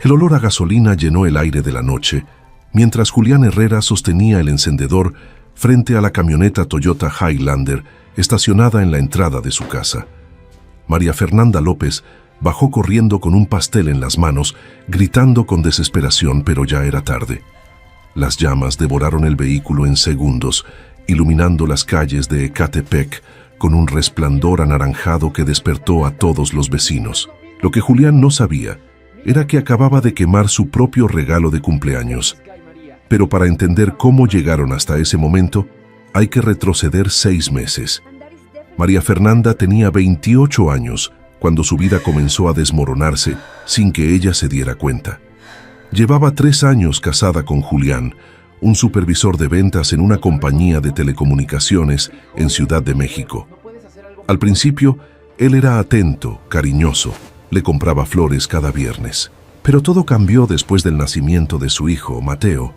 El olor a gasolina llenó el aire de la noche, mientras Julián Herrera sostenía el encendedor frente a la camioneta Toyota Highlander estacionada en la entrada de su casa. María Fernanda López bajó corriendo con un pastel en las manos, gritando con desesperación, pero ya era tarde. Las llamas devoraron el vehículo en segundos, iluminando las calles de Ecatepec con un resplandor anaranjado que despertó a todos los vecinos. Lo que Julián no sabía era que acababa de quemar su propio regalo de cumpleaños. Pero para entender cómo llegaron hasta ese momento, hay que retroceder 6 meses. María Fernanda tenía 28 años cuando su vida comenzó a desmoronarse sin que ella se diera cuenta. Llevaba 3 años casada con Julián, un supervisor de ventas en una compañía de telecomunicaciones en Ciudad de México. Al principio, él era atento, cariñoso, le compraba flores cada viernes. Pero todo cambió después del nacimiento de su hijo, Mateo.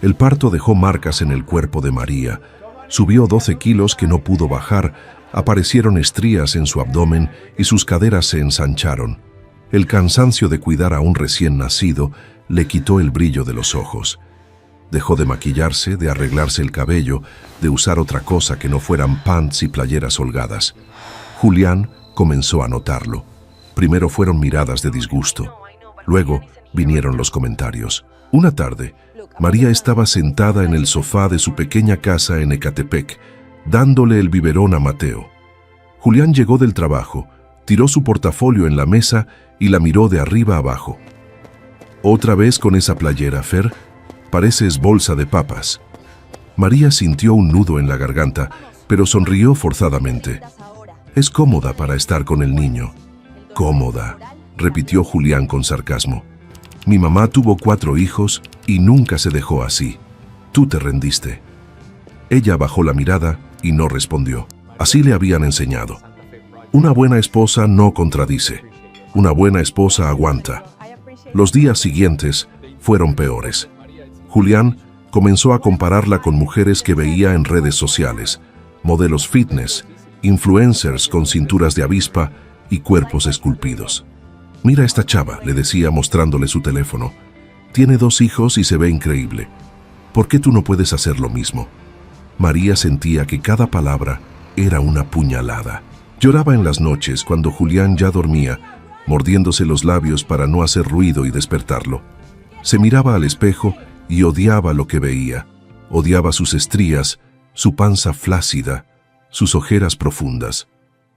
El parto dejó marcas en el cuerpo de María, subió 12 kilos que no pudo bajar, aparecieron estrías en su abdomen y sus caderas se ensancharon. El cansancio de cuidar a un recién nacido le quitó el brillo de los ojos. Dejó de maquillarse, de arreglarse el cabello, de usar otra cosa que no fueran pants y playeras holgadas. Julián comenzó a notarlo. Primero fueron miradas de disgusto. Luego vinieron los comentarios. Una tarde, María estaba sentada en el sofá de su pequeña casa en Ecatepec, dándole el biberón a Mateo. Julián llegó del trabajo, tiró su portafolio en la mesa y la miró de arriba abajo. «¿Otra vez con esa playera, Fer? Pareces bolsa de papas». María sintió un nudo en la garganta, pero sonrió forzadamente. «Es cómoda para estar con el niño». «Cómoda», repitió Julián con sarcasmo. «Mi mamá tuvo 4 hijos y nunca se dejó así. Tú te rendiste». Ella bajó la mirada y no respondió. Así le habían enseñado. Una buena esposa no contradice. Una buena esposa aguanta. Los días siguientes fueron peores. Julián comenzó a compararla con mujeres que veía en redes sociales, modelos fitness, influencers con cinturas de avispa y cuerpos esculpidos. «Mira esta chava», le decía mostrándole su teléfono. «Tiene 2 hijos y se ve increíble. ¿Por qué tú no puedes hacer lo mismo?» María sentía que cada palabra era una puñalada. Lloraba en las noches cuando Julián ya dormía, mordiéndose los labios para no hacer ruido y despertarlo. Se miraba al espejo y odiaba lo que veía. Odiaba sus estrías, su panza flácida, sus ojeras profundas.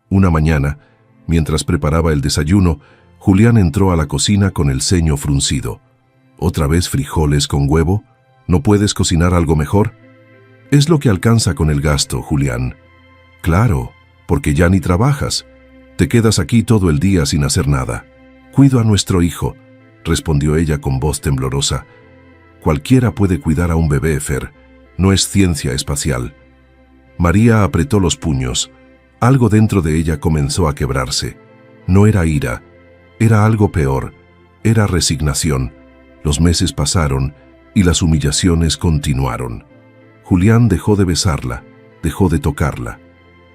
Una mañana, mientras preparaba el desayuno, Julián entró a la cocina con el ceño fruncido. «¿Otra vez frijoles con huevo? ¿No puedes cocinar algo mejor?» «Es lo que alcanza con el gasto, Julián». «Claro, porque ya ni trabajas. Te quedas aquí todo el día sin hacer nada». «Cuido a nuestro hijo», respondió ella con voz temblorosa. «Cualquiera puede cuidar a un bebé, Fer. No es ciencia espacial». María apretó los puños. Algo dentro de ella comenzó a quebrarse. No era ira, era algo peor. Era resignación. Los meses pasaron y las humillaciones continuaron. Julián dejó de besarla, dejó de tocarla.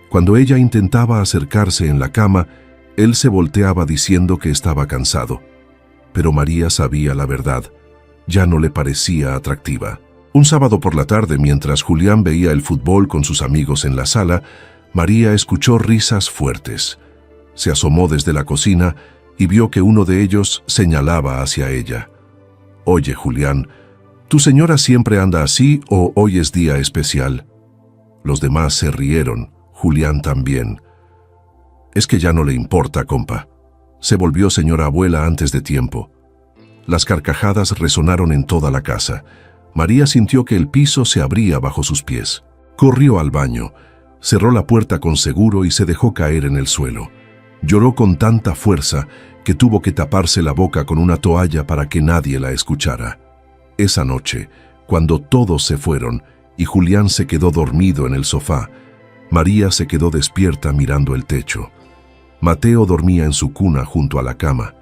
Cuando ella intentaba acercarse en la cama, él se volteaba diciendo que estaba cansado. Pero María sabía la verdad. Ya no le parecía atractiva. Un sábado por la tarde, mientras Julián veía el fútbol con sus amigos en la sala, María escuchó risas fuertes. Se asomó desde la cocina y vio que uno de ellos señalaba hacia ella. «Oye, Julián, ¿tu señora siempre anda así o hoy es día especial?» Los demás se rieron, Julián también. «Es que ya no le importa, compa. Se volvió señora abuela antes de tiempo». Las carcajadas resonaron en toda la casa. María sintió que el piso se abría bajo sus pies. Corrió al baño, cerró la puerta con seguro y se dejó caer en el suelo. Lloró con tanta fuerza que tuvo que taparse la boca con una toalla para que nadie la escuchara. Esa noche, cuando todos se fueron y Julián se quedó dormido en el sofá, María se quedó despierta mirando el techo. Mateo dormía en su cuna junto a la cama.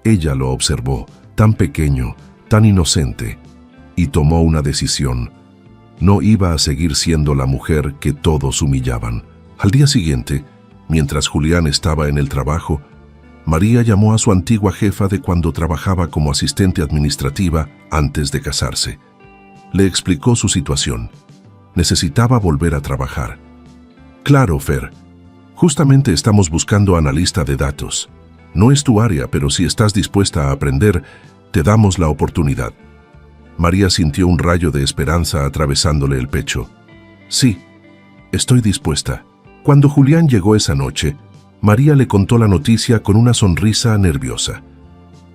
Ella lo observó, tan pequeño, tan inocente, y tomó una decisión. No iba a seguir siendo la mujer que todos humillaban. Al día siguiente, mientras Julián estaba en el trabajo, María llamó a su antigua jefa de cuando trabajaba como asistente administrativa antes de casarse. Le explicó su situación. Necesitaba volver a trabajar. Claro, Fer. Justamente estamos buscando analista de datos. No es tu área, pero si estás dispuesta a aprender, te damos la oportunidad. María sintió un rayo de esperanza atravesándole el pecho. Sí, estoy dispuesta. Cuando Julián llegó esa noche, María le contó la noticia con una sonrisa nerviosa.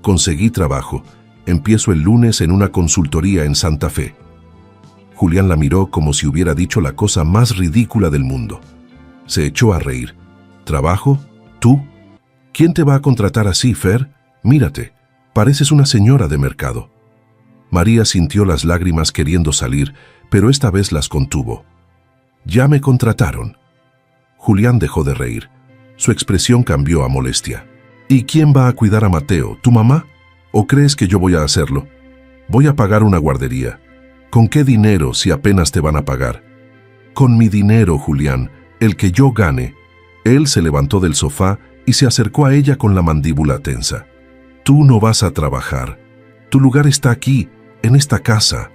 Conseguí trabajo. Empiezo el lunes en una consultoría en Santa Fe. Julián la miró como si hubiera dicho la cosa más ridícula del mundo. Se echó a reír. ¿Trabajo? ¿Tú? ¿Quién te va a contratar así, Fer? Mírate, pareces una señora de mercado. María sintió las lágrimas queriendo salir, pero esta vez las contuvo. Ya me contrataron. Julián dejó de reír. Su expresión cambió a molestia. ¿Y quién va a cuidar a Mateo? ¿Tu mamá? ¿O crees que yo voy a hacerlo? Voy a pagar una guardería. ¿Con qué dinero si apenas te van a pagar? Con mi dinero, Julián, el que yo gane. Él se levantó del sofá y se acercó a ella con la mandíbula tensa. Tú no vas a trabajar. Tu lugar está aquí, en esta casa.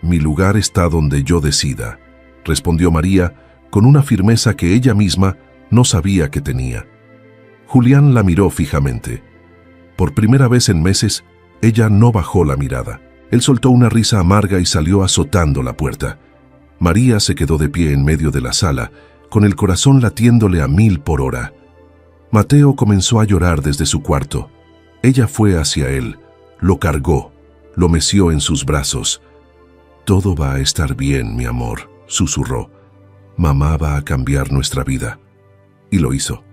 Mi lugar está donde yo decida, respondió María con una firmeza que ella misma no sabía que tenía. Julián la miró fijamente. Por primera vez en meses, ella no bajó la mirada. Él soltó una risa amarga y salió azotando la puerta. María se quedó de pie en medio de la sala, con el corazón latiéndole a 1000 por hora. Mateo comenzó a llorar desde su cuarto. Ella fue hacia él, lo cargó, lo meció en sus brazos. Todo va a estar bien, mi amor, susurró. Mamá va a cambiar nuestra vida. Y lo hizo.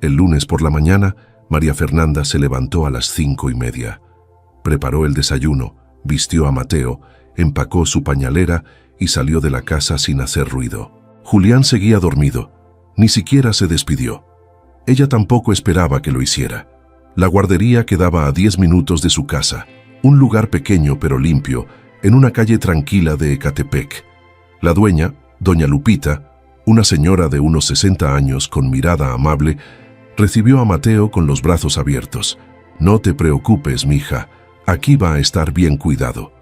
El lunes por la mañana, María Fernanda se levantó a las 5:30. Preparó el desayuno, vistió a Mateo, empacó su pañalera y salió de la casa sin hacer ruido. Julián seguía dormido. Ni siquiera se despidió. Ella tampoco esperaba que lo hiciera. La guardería quedaba a 10 minutos de su casa, un lugar pequeño pero limpio, en una calle tranquila de Ecatepec. La dueña, doña Lupita, una señora de unos 60 años con mirada amable, recibió a Mateo con los brazos abiertos. No te preocupes, mija, aquí va a estar bien cuidado.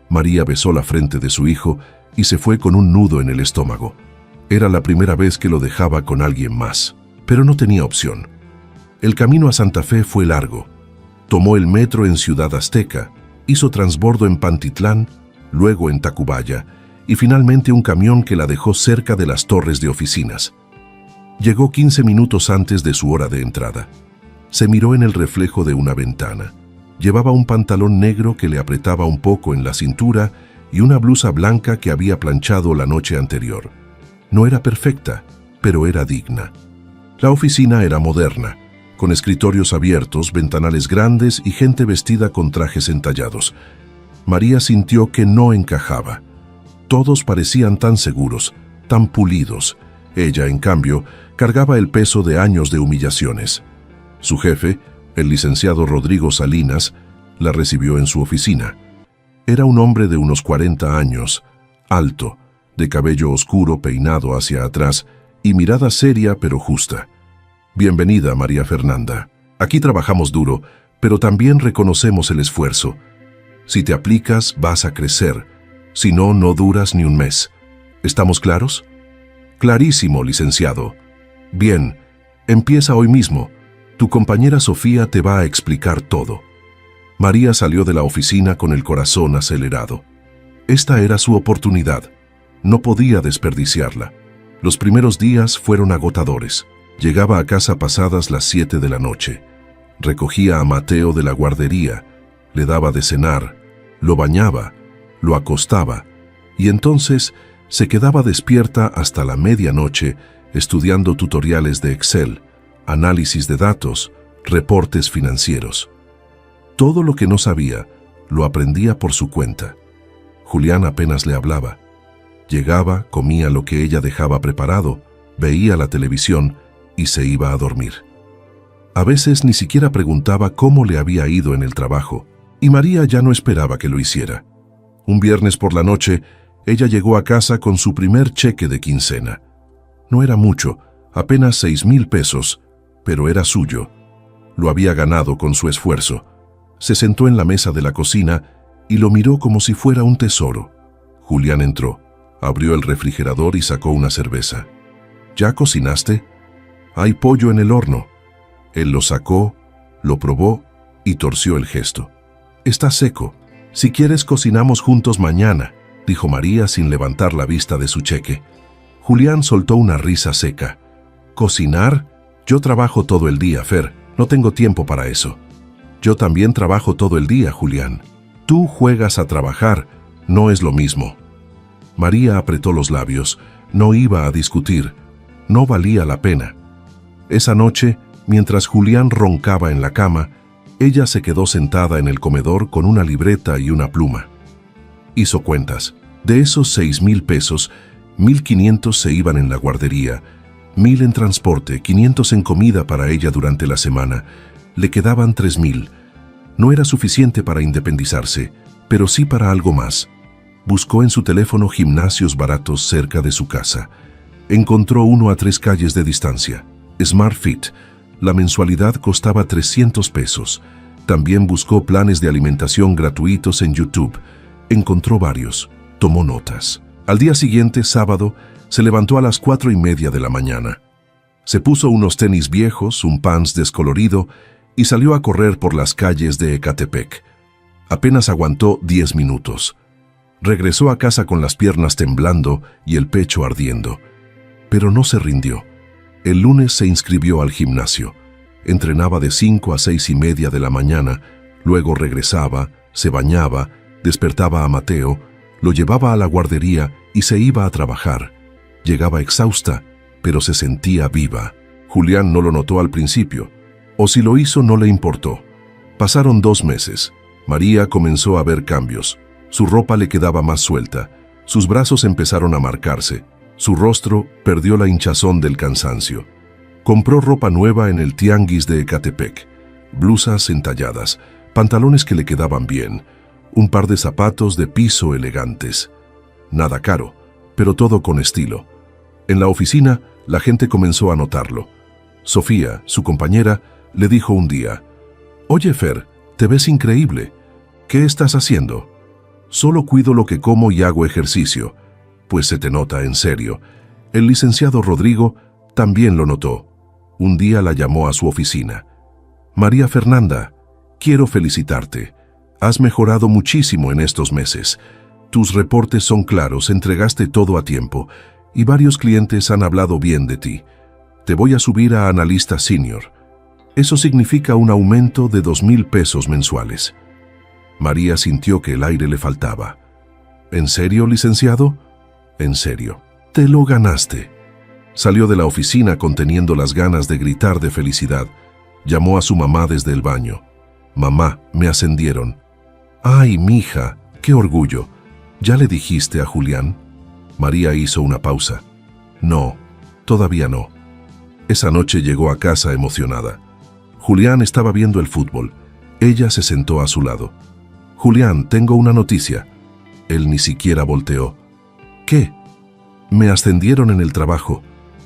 María besó la frente de su hijo y se fue con un nudo en el estómago. Era la primera vez que lo dejaba con alguien más, pero no tenía opción. El camino a Santa Fe fue largo. Tomó el metro en Ciudad Azteca, hizo transbordo en Pantitlán, luego en Tacubaya, y finalmente un camión que la dejó cerca de las torres de oficinas. Llegó 15 minutos antes de su hora de entrada. Se miró en el reflejo de una ventana. Llevaba un pantalón negro que le apretaba un poco en la cintura y una blusa blanca que había planchado la noche anterior. No era perfecta, pero era digna. La oficina era moderna, con escritorios abiertos, ventanales grandes y gente vestida con trajes entallados. María sintió que no encajaba. Todos parecían tan seguros, tan pulidos. Ella, en cambio, cargaba el peso de años de humillaciones. Su jefe, el licenciado Rodrigo Salinas, la recibió en su oficina. Era un hombre de unos 40 años, alto, de cabello oscuro peinado hacia atrás y mirada seria pero justa. Bienvenida, María Fernanda. Aquí trabajamos duro, pero también reconocemos el esfuerzo. Si te aplicas, vas a crecer. Si no, no duras ni un mes. ¿Estamos claros? Clarísimo, licenciado. Bien, empieza hoy mismo. Tu compañera Sofía te va a explicar todo. María salió de la oficina con el corazón acelerado. Esta era su oportunidad. No podía desperdiciarla. Los primeros días fueron agotadores. Llegaba a casa pasadas las 7 de la noche. Recogía a Mateo de la guardería, le daba de cenar, lo bañaba, lo acostaba y entonces se quedaba despierta hasta la medianoche estudiando tutoriales de Excel, análisis de datos, reportes financieros. Todo lo que no sabía lo aprendía por su cuenta. Julián apenas le hablaba. Llegaba, comía lo que ella dejaba preparado, veía la televisión y se iba a dormir. A veces ni siquiera preguntaba cómo le había ido en el trabajo, y María ya no esperaba que lo hiciera. Un viernes por la noche, ella llegó a casa con su primer cheque de quincena. No era mucho, apenas 6,000 pesos, pero era suyo. Lo había ganado con su esfuerzo. Se sentó en la mesa de la cocina y lo miró como si fuera un tesoro. Julián entró, abrió el refrigerador y sacó una cerveza. ¿Ya cocinaste? Hay pollo en el horno. Él lo sacó, lo probó y torció el gesto. Está seco. Si quieres cocinamos juntos mañana, dijo María sin levantar la vista de su cheque. Julián soltó una risa seca. ¿Cocinar? Yo trabajo todo el día, Fer. No tengo tiempo para eso. Yo también trabajo todo el día, Julián. Tú juegas a trabajar, no es lo mismo. María apretó los labios. No iba a discutir. No valía la pena. Esa noche, mientras Julián roncaba en la cama, ella se quedó sentada en el comedor con una libreta y una pluma. Hizo cuentas. De esos 6,000 pesos, 1,500 se iban en la guardería, 1,000 en transporte, 500 en comida para ella durante la semana. Le quedaban 3,000. No era suficiente para independizarse, pero sí para algo más. Buscó en su teléfono gimnasios baratos cerca de su casa. Encontró uno a 3 calles de distancia. Smart Fit. La mensualidad costaba 300 pesos. También buscó planes de alimentación gratuitos en YouTube. Encontró varios. Tomó notas. Al día siguiente, sábado, se levantó a las 4:30 de la mañana. Se puso unos tenis viejos, un pants descolorido y salió a correr por las calles de Ecatepec. Apenas aguantó 10 minutos. Regresó a casa con las piernas temblando y el pecho ardiendo. Pero no se rindió. El lunes se inscribió al gimnasio. Entrenaba de 5 a 6:30 de la mañana, luego regresaba, se bañaba, despertaba a Mateo, lo llevaba a la guardería y se iba a trabajar. Llegaba exhausta, pero se sentía viva. Julián no lo notó al principio, o si lo hizo no le importó. Pasaron 2 meses. María comenzó a ver cambios. Su ropa le quedaba más suelta, sus brazos empezaron a marcarse, su rostro perdió la hinchazón del cansancio. Compró ropa nueva en el tianguis de Ecatepec, blusas entalladas, pantalones que le quedaban bien, un par de zapatos de piso elegantes. Nada caro, pero todo con estilo. En la oficina, la gente comenzó a notarlo. Sofía, su compañera, le dijo un día: «Oye, Fer, te ves increíble. ¿Qué estás haciendo?» «Solo cuido lo que como y hago ejercicio». «Pues se te nota en serio». El licenciado Rodrigo también lo notó. Un día la llamó a su oficina. «María Fernanda, quiero felicitarte. Has mejorado muchísimo en estos meses. Tus reportes son claros, entregaste todo a tiempo y varios clientes han hablado bien de ti. Te voy a subir a analista senior. Eso significa un aumento de 2,000 pesos mensuales». María sintió que el aire le faltaba. «¿En serio, licenciado?» «En serio. Te lo ganaste». Salió de la oficina conteniendo las ganas de gritar de felicidad. Llamó a su mamá desde el baño. «Mamá, me ascendieron». «Ay, mija, qué orgullo. ¿Ya le dijiste a Julián?» María hizo una pausa. «No, todavía no». Esa noche llegó a casa emocionada. Julián estaba viendo el fútbol. Ella se sentó a su lado. «Julián, tengo una noticia». Él ni siquiera volteó. «¿Qué?» «Me ascendieron en el trabajo.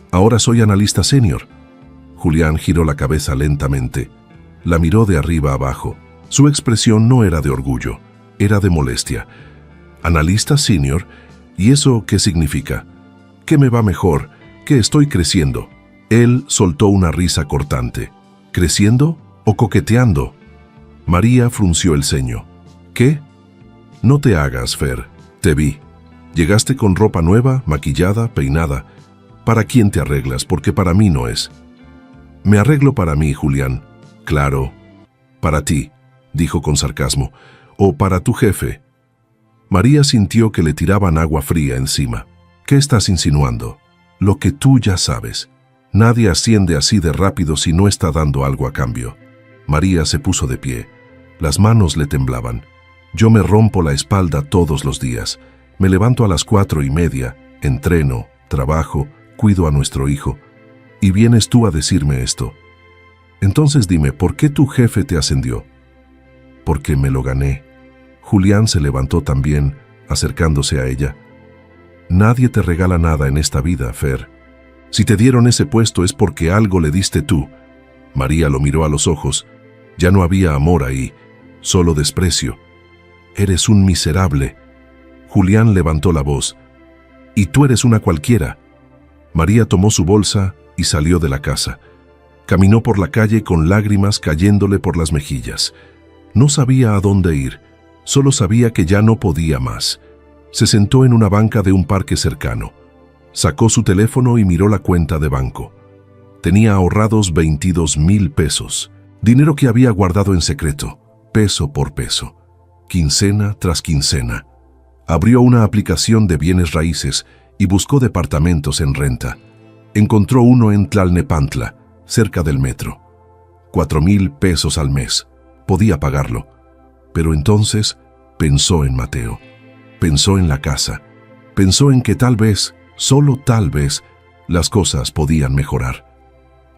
Ahora soy analista senior». Julián giró la cabeza lentamente. La miró de arriba abajo. Su expresión no era de orgullo, era de molestia. «¿Analista senior? ¿Y eso qué significa?» «Que me va mejor, que estoy creciendo». Él soltó una risa cortante. «¿Creciendo o coqueteando?» María frunció el ceño. «¿Qué?» «No te hagas, Fer. Te vi. Llegaste con ropa nueva, maquillada, peinada. ¿Para quién te arreglas? Porque para mí no es». «Me arreglo para mí, Julián». «Claro. Para ti», dijo con sarcasmo. «O para tu jefe». María sintió que le tiraban agua fría encima. «¿Qué estás insinuando?» «Lo que tú ya sabes. Nadie asciende así de rápido si no está dando algo a cambio». María se puso de pie. Las manos le temblaban. «Yo me rompo la espalda todos los días. Me levanto a las 4:30, entreno, trabajo, cuido a nuestro hijo. Y vienes tú a decirme esto. Entonces dime, ¿por qué tu jefe te ascendió?» «Porque me lo gané». Julián se levantó también, acercándose a ella. «Nadie te regala nada en esta vida, Fer. Si te dieron ese puesto es porque algo le diste tú. María lo miró a los ojos. Ya no había amor ahí, solo desprecio. «Eres un miserable». Julián levantó la voz. «Y tú eres una cualquiera». María tomó su bolsa y salió de la casa. Caminó por la calle con lágrimas cayéndole por las mejillas. No sabía a dónde ir, solo sabía que ya no podía más. Se sentó en una banca de un parque cercano. Sacó su teléfono y miró la cuenta de banco. Tenía ahorrados 22,000 pesos, dinero que había guardado en secreto, peso por peso, quincena tras quincena. Abrió una aplicación de bienes raíces y buscó departamentos en renta. Encontró uno en Tlalnepantla, cerca del metro. 4,000 pesos al mes. Podía pagarlo. Pero entonces pensó en Mateo. Pensó en la casa. Pensó en que tal vez, solo tal vez, las cosas podían mejorar.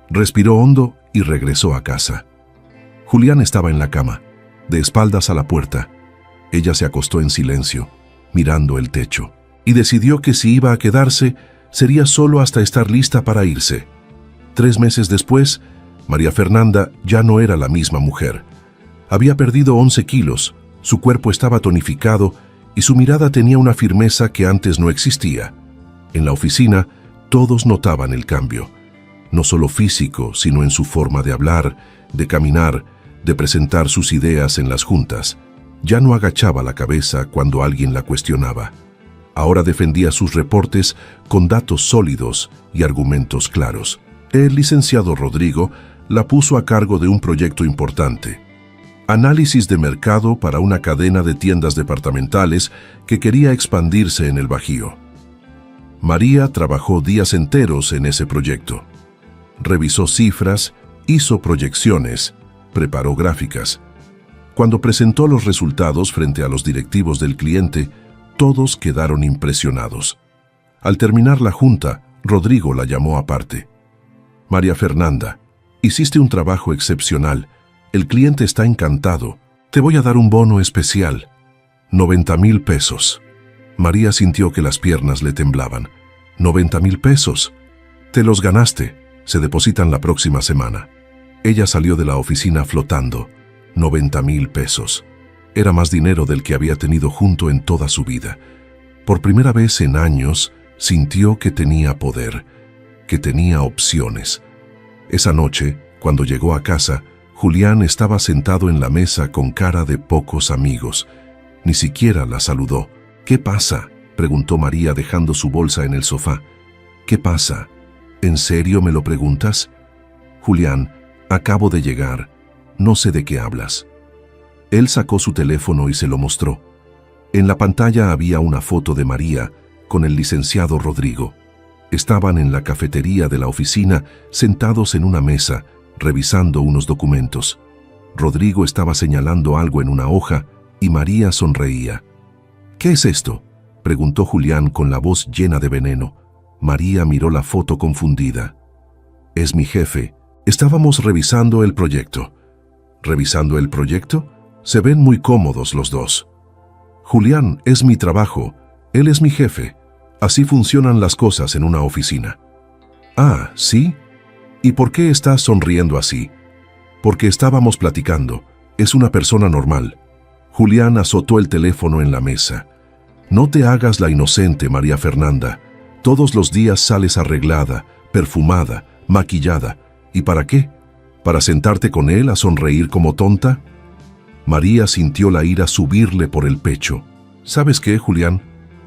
Respiró hondo y regresó a casa. Julián estaba en la cama, de espaldas a la puerta. Ella se acostó en silencio, mirando el techo, y decidió que si iba a quedarse, sería solo hasta estar lista para irse. 3 meses después, María Fernanda ya no era la misma mujer. Había perdido 11 kilos, su cuerpo estaba tonificado y su mirada tenía una firmeza que antes no existía. En la oficina, todos notaban el cambio, no solo físico, sino en su forma de hablar, de caminar, de presentar sus ideas en las juntas. Ya no agachaba la cabeza cuando alguien la cuestionaba. Ahora defendía sus reportes con datos sólidos y argumentos claros. El licenciado Rodrigo la puso a cargo de un proyecto importante. Análisis de mercado para una cadena de tiendas departamentales que quería expandirse en el Bajío. María trabajó días enteros en ese proyecto. Revisó cifras, hizo proyecciones, preparó gráficas. Cuando presentó los resultados frente a los directivos del cliente, todos quedaron impresionados. Al terminar la junta, Rodrigo la llamó aparte. «María Fernanda, hiciste un trabajo excepcional. El cliente está encantado. Te voy a dar un bono especial. 90,000 pesos». María sintió que las piernas le temblaban. «¿90,000 pesos? Te los ganaste. Se depositan la próxima semana». Ella salió de la oficina flotando. 90,000 pesos. Era más dinero del que había tenido junto en toda su vida. Por primera vez en años, sintió que tenía poder, que tenía opciones. Esa noche, cuando llegó a casa, Julián estaba sentado en la mesa con cara de pocos amigos. Ni siquiera la saludó. «¿Qué pasa?», preguntó María dejando su bolsa en el sofá. «¿Qué pasa? ¿En serio me lo preguntas?». «Julián, acabo de llegar. No sé de qué hablas». Él sacó su teléfono y se lo mostró. En la pantalla había una foto de María con el licenciado Rodrigo. Estaban en la cafetería de la oficina, sentados en una mesa, revisando unos documentos. Rodrigo estaba señalando algo en una hoja y María sonreía. «¿Qué es esto?», preguntó Julián con la voz llena de veneno. María miró la foto confundida. «Es mi jefe. Estábamos revisando el proyecto». «¿Revisando el proyecto? Se ven muy cómodos los dos». «Julián, es mi trabajo. Él es mi jefe. Así funcionan las cosas en una oficina». «Ah, ¿sí? ¿Y por qué estás sonriendo así?». «Porque estábamos platicando. Es una persona normal». Julián azotó el teléfono en la mesa. «No te hagas la inocente, María Fernanda. Todos los días sales arreglada, perfumada, maquillada. ¿Y para qué? ¿Para sentarte con él a sonreír como tonta?». María sintió la ira subirle por el pecho. «¿Sabes qué, Julián?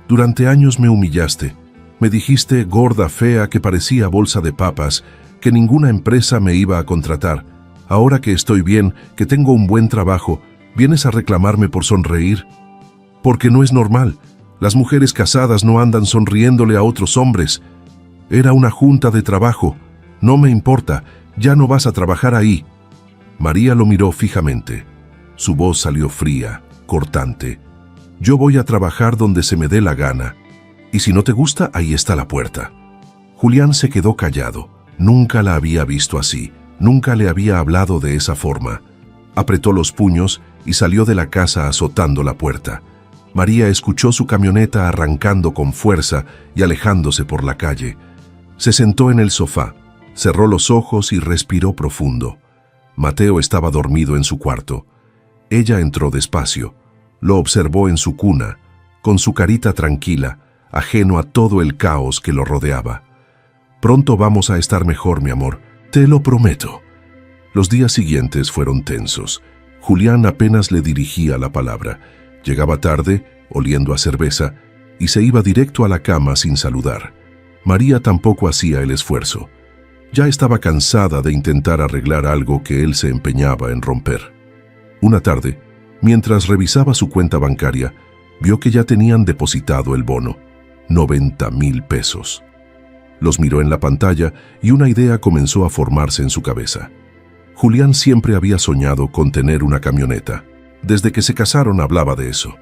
Durante años me humillaste. Me dijiste gorda, fea, que parecía bolsa de papas, que ninguna empresa me iba a contratar. Ahora que estoy bien, que tengo un buen trabajo, ¿vienes a reclamarme por sonreír? Porque no es normal. Las mujeres casadas no andan sonriéndole a otros hombres. Era una junta de trabajo. No me importa, ya no vas a trabajar ahí». María lo miró fijamente. Su voz salió fría, cortante. «Yo voy a trabajar donde se me dé la gana. Y si no te gusta, ahí está la puerta». Julián se quedó callado. Nunca la había visto así. Nunca le había hablado de esa forma. Apretó los puños y salió de la casa azotando la puerta. María escuchó su camioneta arrancando con fuerza y alejándose por la calle. Se sentó en el sofá. Cerró los ojos y respiró profundo. Mateo estaba dormido en su cuarto. Ella entró despacio. Lo observó en su cuna, con su carita tranquila, ajeno a todo el caos que lo rodeaba. «Pronto vamos a estar mejor, mi amor, te lo prometo». Los días siguientes fueron tensos. Julián apenas le dirigía la palabra. Llegaba tarde, oliendo a cerveza, y se iba directo a la cama sin saludar. María tampoco hacía el esfuerzo. Ya estaba cansada de intentar arreglar algo que él se empeñaba en romper. Una tarde, mientras revisaba su cuenta bancaria, vio que ya tenían depositado el bono, 90,000 pesos. Los miró en la pantalla y una idea comenzó a formarse en su cabeza. Julián siempre había soñado con tener una camioneta. Desde que se casaron hablaba de eso.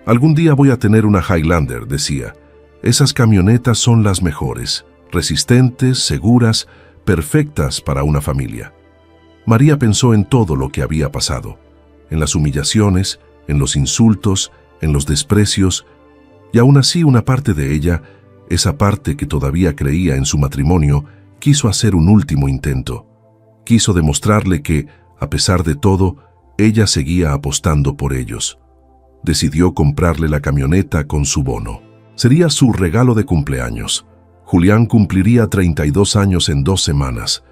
«Algún día voy a tener una Highlander», decía. «Esas camionetas son las mejores, resistentes, seguras, perfectas para una familia». María pensó en todo lo que había pasado, en las humillaciones, en los insultos, en los desprecios, y aún así una parte de ella, esa parte que todavía creía en su matrimonio, quiso hacer un último intento. Quiso demostrarle que, a pesar de todo, ella seguía apostando por ellos. Decidió comprarle la camioneta con su bono. Sería su regalo de cumpleaños. Julián cumpliría 32 años en 2 semanas.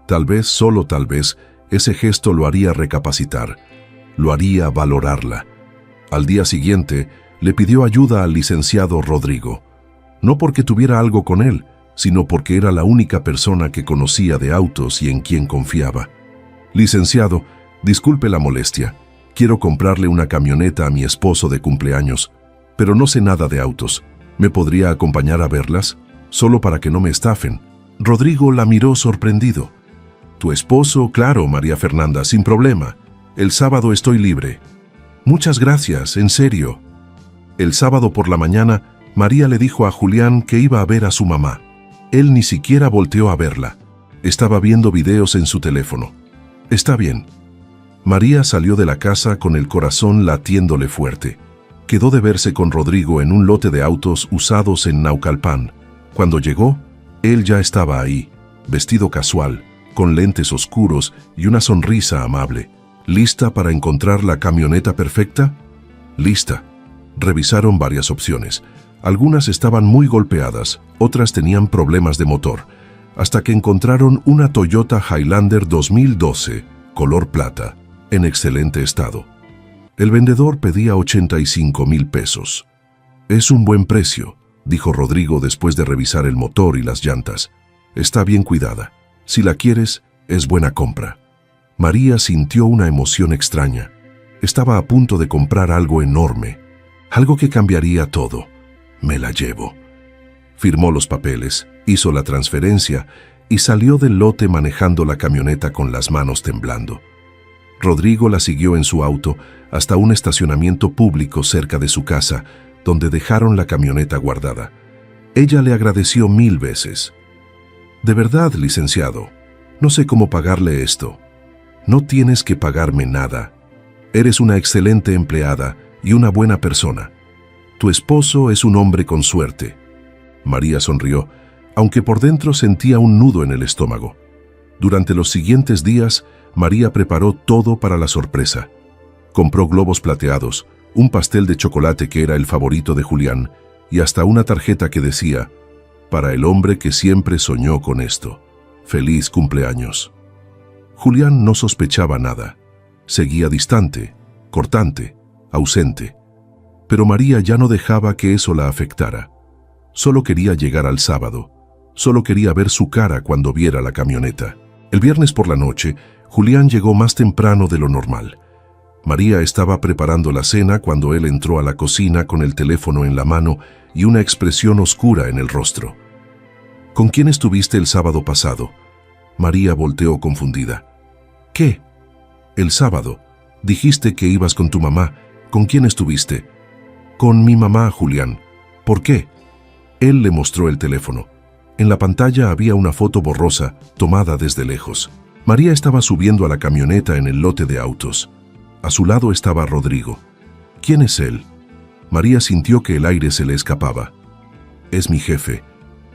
Tal vez, solo tal vez, ese gesto lo haría recapacitar. Lo haría valorarla. Al día siguiente, le pidió ayuda al licenciado Rodrigo. No porque tuviera algo con él, sino porque era la única persona que conocía de autos y en quien confiaba. «Licenciado, disculpe la molestia. Quiero comprarle una camioneta a mi esposo de cumpleaños, pero no sé nada de autos. ¿Me podría acompañar a verlas? Solo para que no me estafen». Rodrigo la miró sorprendido. «¿Tu esposo? Claro, María Fernanda, sin problema. El sábado estoy libre». «Muchas gracias, en serio». El sábado por la mañana, María le dijo a Julián que iba a ver a su mamá. Él ni siquiera volteó a verla. Estaba viendo videos en su teléfono. «Está bien». María salió de la casa con el corazón latiéndole fuerte. Quedó de verse con Rodrigo en un lote de autos usados en Naucalpan. Cuando llegó, él ya estaba ahí, vestido casual, con lentes oscuros y una sonrisa amable. ¿Lista para encontrar la camioneta perfecta? Lista. Revisaron varias opciones. Algunas estaban muy golpeadas, otras tenían problemas de motor, hasta que encontraron una Toyota Highlander 2012, color plata, en excelente estado. El vendedor pedía 85,000 pesos. «Es un buen precio», dijo Rodrigo después de revisar el motor y las llantas. «Está bien cuidada. Si la quieres, es buena compra». María sintió una emoción extraña. Estaba a punto de comprar algo enorme, algo que cambiaría todo. «Me la llevo». Firmó los papeles, hizo la transferencia y salió del lote manejando la camioneta con las manos temblando. Rodrigo la siguió en su auto hasta un estacionamiento público cerca de su casa, donde dejaron la camioneta guardada. Ella le agradeció 1000 veces. «De verdad, licenciado, no sé cómo pagarle esto». «No tienes que pagarme nada. Eres una excelente empleada y una buena persona. Tu esposo es un hombre con suerte». María sonrió, aunque por dentro sentía un nudo en el estómago. Durante los siguientes días, María preparó todo para la sorpresa. Compró globos plateados, un pastel de chocolate que era el favorito de Julián, y hasta una tarjeta que decía: «Para el hombre que siempre soñó con esto. Feliz cumpleaños». Julián no sospechaba nada. Seguía distante, cortante, ausente. Pero María ya no dejaba que eso la afectara. Solo quería llegar al sábado. Solo quería ver su cara cuando viera la camioneta. El viernes por la noche, Julián llegó más temprano de lo normal. María estaba preparando la cena cuando él entró a la cocina con el teléfono en la mano y una expresión oscura en el rostro. «¿Con quién estuviste el sábado pasado?» María volteó confundida. «¿Qué?» «El sábado. Dijiste que ibas con tu mamá. ¿Con quién estuviste?» «Con mi mamá, Julián». «¿Por qué?» Él le mostró el teléfono. En la pantalla había una foto borrosa, tomada desde lejos. María estaba subiendo a la camioneta en el lote de autos. A su lado estaba Rodrigo. «¿Quién es él?» María sintió que el aire se le escapaba. «Es mi jefe.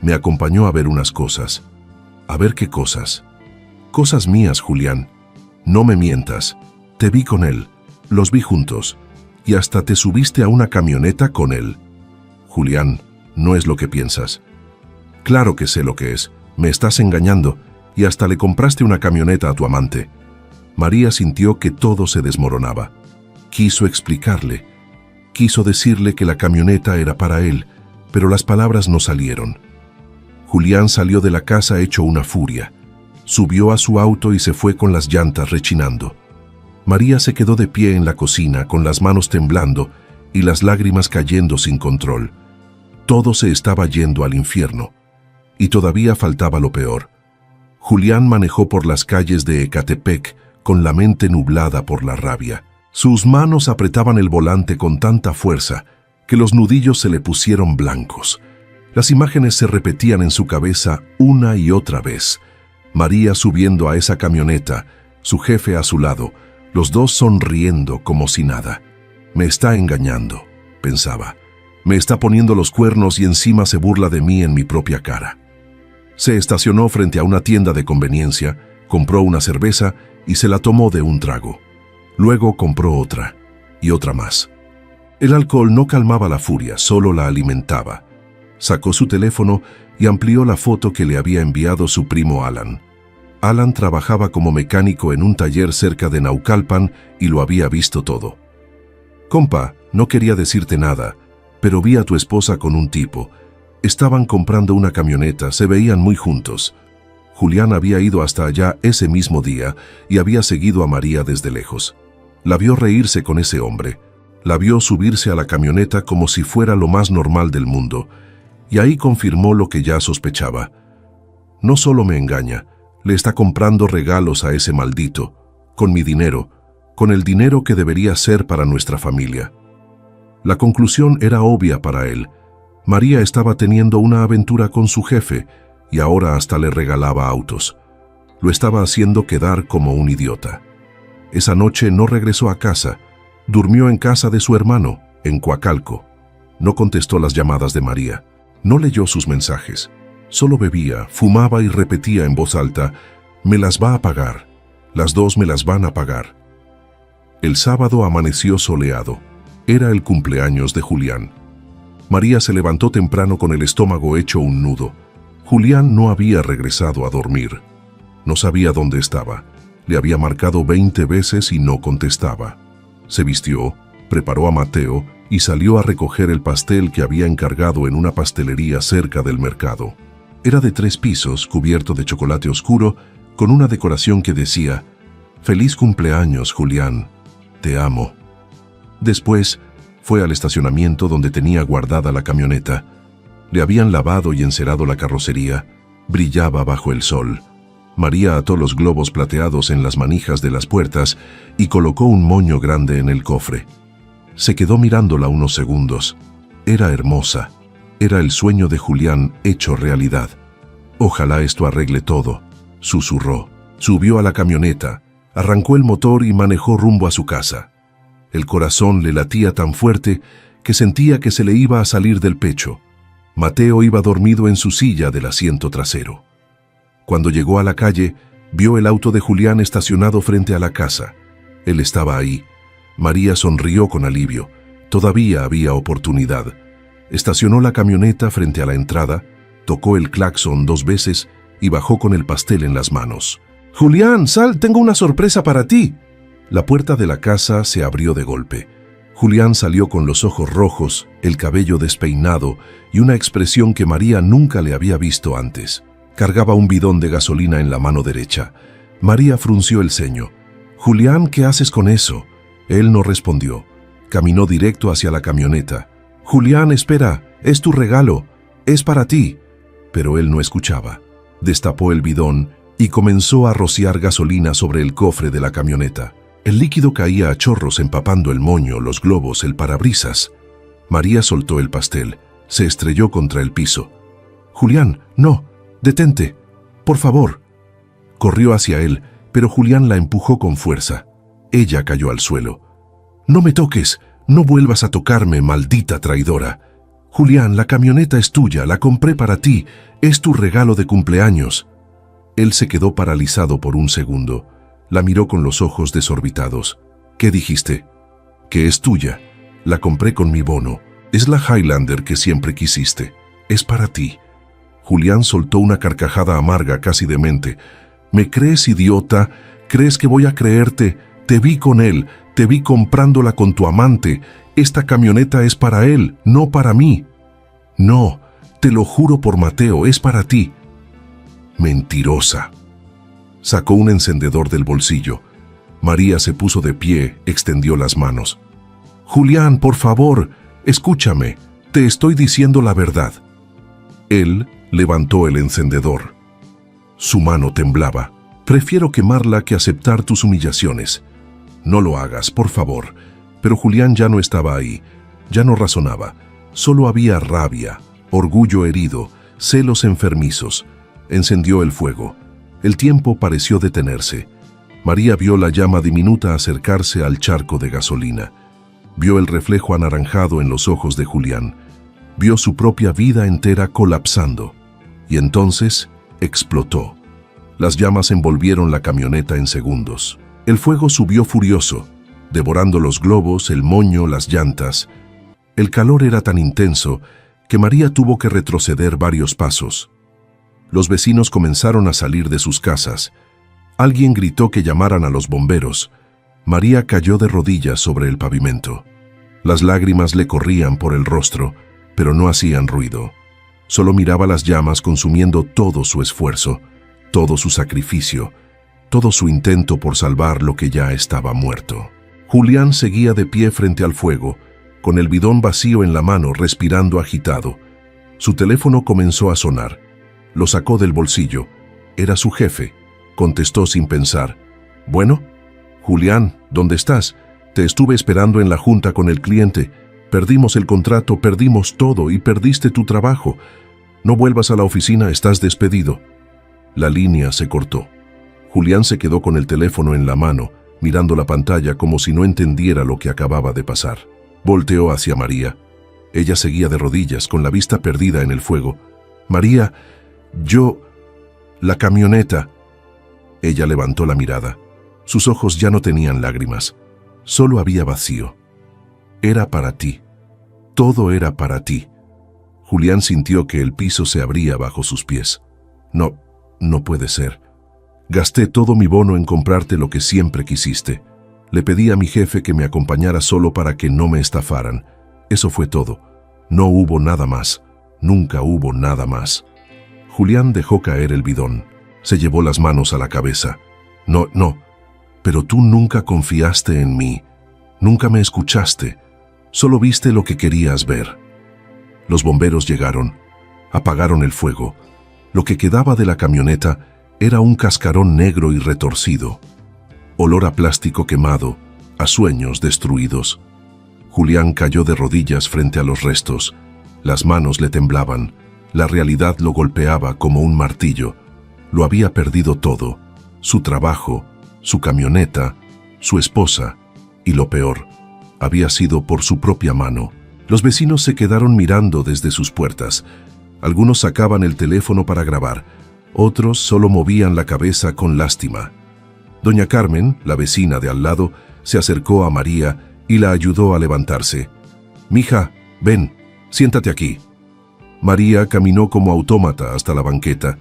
Me acompañó a ver unas cosas». A ver qué cosas. Cosas mías, Julián. No me mientas. Te vi con él. Los vi juntos. Y hasta te subiste a una camioneta con él. Julián, no es lo que piensas. Claro que sé lo que es. Me estás engañando y hasta le compraste una camioneta a tu amante. María sintió que todo se desmoronaba. Quiso explicarle. Quiso decirle que la camioneta era para él, pero las palabras no salieron. Julián salió de la casa hecho una furia. Subió a su auto y se fue con las llantas rechinando. María se quedó de pie en la cocina con las manos temblando y las lágrimas cayendo sin control. Todo se estaba yendo al infierno. Y todavía faltaba lo peor. Julián manejó por las calles de Ecatepec con la mente nublada por la rabia. Sus manos apretaban el volante con tanta fuerza que los nudillos se le pusieron blancos. Las imágenes se repetían en su cabeza una y otra vez. María subiendo a esa camioneta, su jefe a su lado, los dos sonriendo como si nada. Me está engañando, pensaba. Me está poniendo los cuernos y encima se burla de mí en mi propia cara. Se estacionó frente a una tienda de conveniencia, compró una cerveza y se la tomó de un trago. Luego compró otra y otra más. El alcohol no calmaba la furia, solo la alimentaba. Sacó su teléfono y amplió la foto que le había enviado su primo Alan. Alan trabajaba como mecánico en un taller cerca de Naucalpan y lo había visto todo. Compa, no quería decirte nada, pero vi a tu esposa con un tipo. Estaban comprando una camioneta, se veían muy juntos. Julián había ido hasta allá ese mismo día y había seguido a María desde lejos. La vio reírse con ese hombre. La vio subirse a la camioneta como si fuera lo más normal del mundo. Y ahí confirmó lo que ya sospechaba. No solo me engaña, le está comprando regalos a ese maldito, con mi dinero, con el dinero que debería ser para nuestra familia. La conclusión era obvia para él. María estaba teniendo una aventura con su jefe y ahora hasta le regalaba autos. Lo estaba haciendo quedar como un idiota. Esa noche no regresó a casa. Durmió en casa de su hermano, en Coacalco. No contestó las llamadas de María. No leyó sus mensajes. Solo bebía, fumaba y repetía en voz alta: «Me las va a pagar. Las dos me las van a pagar». El sábado amaneció soleado. Era el cumpleaños de Julián. María se levantó temprano con el estómago hecho un nudo. Julián no había regresado a dormir. No sabía dónde estaba. Le había marcado 20 veces y no contestaba. Se vistió, preparó a Mateo y salió a recoger el pastel que había encargado en una pastelería cerca del mercado. Era de 3 pisos, cubierto de chocolate oscuro, con una decoración que decía: «Feliz cumpleaños, Julián. Te amo». Después fue al estacionamiento donde tenía guardada la camioneta. Le habían lavado y encerado la carrocería. Brillaba bajo el sol. María ató los globos plateados en las manijas de las puertas y colocó un moño grande en el cofre. Se quedó mirándola unos segundos. Era hermosa. Era el sueño de Julián hecho realidad. «Ojalá esto arregle todo», susurró. Subió a la camioneta, arrancó el motor y manejó rumbo a su casa. El corazón le latía tan fuerte que sentía que se le iba a salir del pecho. Mateo iba dormido en su silla del asiento trasero. Cuando llegó a la calle, vio el auto de Julián estacionado frente a la casa. Él estaba ahí. María sonrió con alivio. Todavía había oportunidad. Estacionó la camioneta frente a la entrada, tocó el claxon 2 veces y bajó con el pastel en las manos. «Julián, sal, tengo una sorpresa para ti». La puerta de la casa se abrió de golpe. Julián salió con los ojos rojos, el cabello despeinado y una expresión que María nunca le había visto antes. Cargaba un bidón de gasolina en la mano derecha. María frunció el ceño. «Julián, ¿qué haces con eso?». Él no respondió. Caminó directo hacia la camioneta. «Julián, espera, es tu regalo, es para ti». Pero él no escuchaba. Destapó el bidón y comenzó a rociar gasolina sobre el cofre de la camioneta. El líquido caía a chorros empapando el moño, los globos, el parabrisas. María soltó el pastel. Se estrelló contra el piso. «Julián, no, detente, por favor». Corrió hacia él, pero Julián la empujó con fuerza. Ella cayó al suelo. «No me toques, no vuelvas a tocarme, maldita traidora. Julián, la camioneta es tuya, la compré para ti, es tu regalo de cumpleaños». Él se quedó paralizado por un segundo. La miró con los ojos desorbitados. ¿Qué dijiste? Que es tuya. La compré con mi bono. Es la Highlander que siempre quisiste. Es para ti. Julián soltó una carcajada amarga, casi demente. ¿Me crees, idiota? ¿Crees que voy a creerte? Te vi con él. Te vi comprándola con tu amante. Esta camioneta es para él, no para mí. No, te lo juro por Mateo, es para ti. Mentirosa. Sacó un encendedor del bolsillo. María se puso de pie, extendió las manos. Julián, por favor, escúchame, te estoy diciendo la verdad. Él levantó el encendedor. Su mano temblaba. Prefiero quemarla que aceptar tus humillaciones. No lo hagas, por favor. Pero Julián ya no estaba ahí, ya no razonaba. Solo había rabia, orgullo herido, celos enfermizos. Encendió el fuego. El tiempo pareció detenerse. María vio la llama diminuta acercarse al charco de gasolina. Vio el reflejo anaranjado en los ojos de Julián. Vio su propia vida entera colapsando. Y entonces explotó. Las llamas envolvieron la camioneta en segundos. El fuego subió furioso, devorando los globos, el moño, las llantas. El calor era tan intenso que María tuvo que retroceder varios pasos. Los vecinos comenzaron a salir de sus casas. Alguien gritó que llamaran a los bomberos. María cayó de rodillas sobre el pavimento. Las lágrimas le corrían por el rostro, pero no hacían ruido. Solo miraba las llamas consumiendo todo su esfuerzo, todo su sacrificio, todo su intento por salvar lo que ya estaba muerto. Julián seguía de pie frente al fuego, con el bidón vacío en la mano, respirando agitado. Su teléfono comenzó a sonar. Lo sacó del bolsillo. Era su jefe. Contestó sin pensar. «Bueno, Julián, ¿dónde estás? Te estuve esperando en la junta con el cliente. Perdimos el contrato, perdimos todo y perdiste tu trabajo. No vuelvas a la oficina, estás despedido». La línea se cortó. Julián se quedó con el teléfono en la mano, mirando la pantalla como si no entendiera lo que acababa de pasar. Volteó hacia María. Ella seguía de rodillas, con la vista perdida en el fuego. «María, la camioneta». Ella levantó la mirada. Sus ojos ya no tenían lágrimas. Solo había vacío. Era para ti. Todo era para ti. Julián sintió que el piso se abría bajo sus pies. No puede ser. Gasté todo mi bono en comprarte lo que siempre quisiste. Le pedí a mi jefe que me acompañara solo para que no me estafaran. Eso fue todo. No hubo nada más. Nunca hubo nada más. Julián dejó caer el bidón. Se llevó las manos a la cabeza. No, pero tú nunca confiaste en mí. Nunca me escuchaste. Solo viste lo que querías ver. Los bomberos llegaron. Apagaron el fuego. Lo que quedaba de la camioneta era un cascarón negro y retorcido. Olor a plástico quemado, a sueños destruidos. Julián cayó de rodillas frente a los restos. Las manos le temblaban. La realidad lo golpeaba como un martillo. Lo había perdido todo. Su trabajo, su camioneta, su esposa. Y lo peor, había sido por su propia mano. Los vecinos se quedaron mirando desde sus puertas. Algunos sacaban el teléfono para grabar. Otros solo movían la cabeza con lástima. Doña Carmen, la vecina de al lado, se acercó a María y la ayudó a levantarse. «Mija, ven, siéntate aquí». María caminó como autómata hasta la banqueta.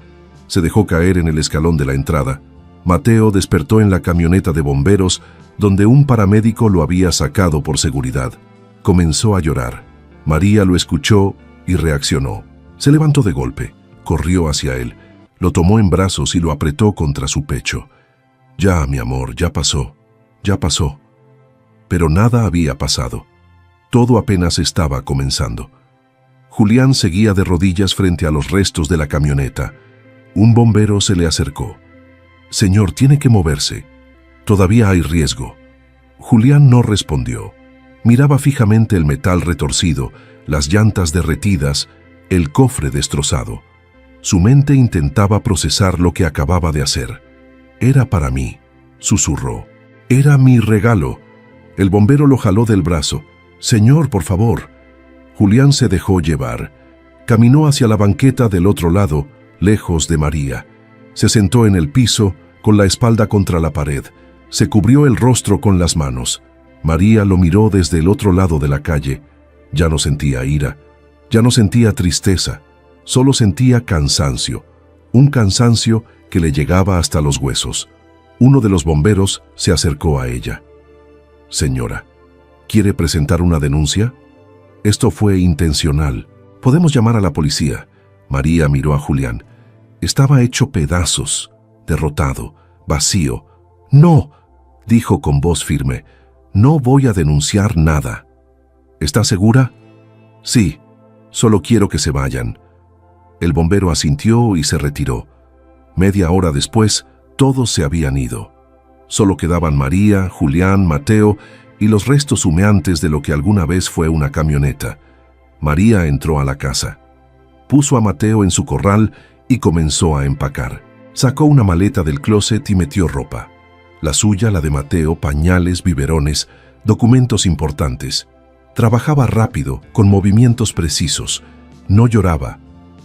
Se dejó caer en el escalón de la entrada. Mateo despertó en la camioneta de bomberos, donde un paramédico lo había sacado por seguridad. Comenzó a llorar. María lo escuchó y reaccionó. Se levantó de golpe, corrió hacia él, lo tomó en brazos y lo apretó contra su pecho. «Ya, mi amor, ya pasó, ya pasó». Pero nada había pasado. Todo apenas estaba comenzando. Julián seguía de rodillas frente a los restos de la camioneta. Un bombero se le acercó. «Señor, tiene que moverse. Todavía hay riesgo». Julián no respondió. Miraba fijamente el metal retorcido, las llantas derretidas, el cofre destrozado. Su mente intentaba procesar lo que acababa de hacer. «Era para mí», susurró. «Era mi regalo». El bombero lo jaló del brazo. «Señor, por favor». Julián se dejó llevar. Caminó hacia la banqueta del otro lado, lejos de María. Se sentó en el piso, con la espalda contra la pared. Se cubrió el rostro con las manos. María lo miró desde el otro lado de la calle. Ya no sentía ira, ya no sentía tristeza, solo sentía cansancio. Un cansancio que le llegaba hasta los huesos. Uno de los bomberos se acercó a ella. «Señora, ¿quiere presentar una denuncia? Esto fue intencional. Podemos llamar a la policía». María miró a Julián. Estaba hecho pedazos, derrotado, vacío. «No», dijo con voz firme, «no voy a denunciar nada». «¿Está segura?» «Sí, solo quiero que se vayan». El bombero asintió y se retiró. Media hora después, todos se habían ido. Solo quedaban María, Julián, Mateo y los restos humeantes de lo que alguna vez fue una camioneta. María entró a la casa. Puso a Mateo en su corral y comenzó a empacar. Sacó una maleta del closet y metió ropa. La suya, la de Mateo, pañales, biberones, documentos importantes. Trabajaba rápido, con movimientos precisos. No lloraba,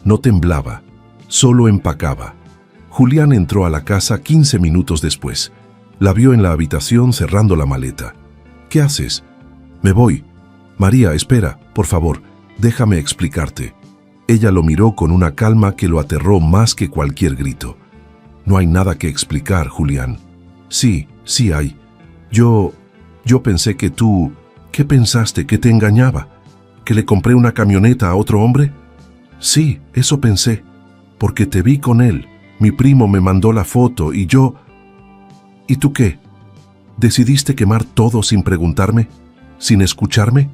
no temblaba, solo empacaba. Julián entró a la casa 15 minutos después. La vio en la habitación cerrando la maleta. «¿Qué haces?» «Me voy». «María, espera, por favor, déjame explicarte». Ella lo miró con una calma que lo aterró más que cualquier grito. «No hay nada que explicar, Julián». «Sí, sí hay. Yo pensé que tú... ¿Qué pensaste? ¿Que te engañaba? ¿Que le compré una camioneta a otro hombre?» «Sí, eso pensé, porque te vi con él. Mi primo me mandó la foto y yo... ¿Y tú qué? ¿Decidiste quemar todo sin preguntarme? ¿Sin escucharme?»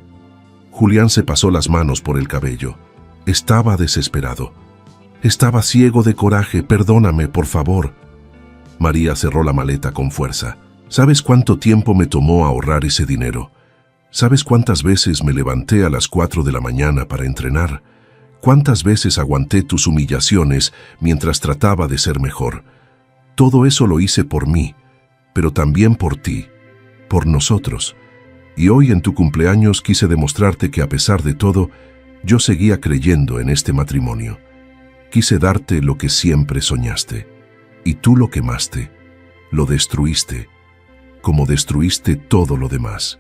Julián se pasó las manos por el cabello. Estaba desesperado. «Estaba ciego de coraje, perdóname, por favor». María cerró la maleta con fuerza. «¿Sabes cuánto tiempo me tomó ahorrar ese dinero? ¿Sabes cuántas veces me levanté a las 4 de la mañana para entrenar? ¿Cuántas veces aguanté tus humillaciones mientras trataba de ser mejor? Todo eso lo hice por mí, pero también por ti, por nosotros. Y hoy en tu cumpleaños quise demostrarte que a pesar de todo, yo seguía creyendo en este matrimonio. Quise darte lo que siempre soñaste. Y tú lo quemaste, lo destruiste, como destruiste todo lo demás.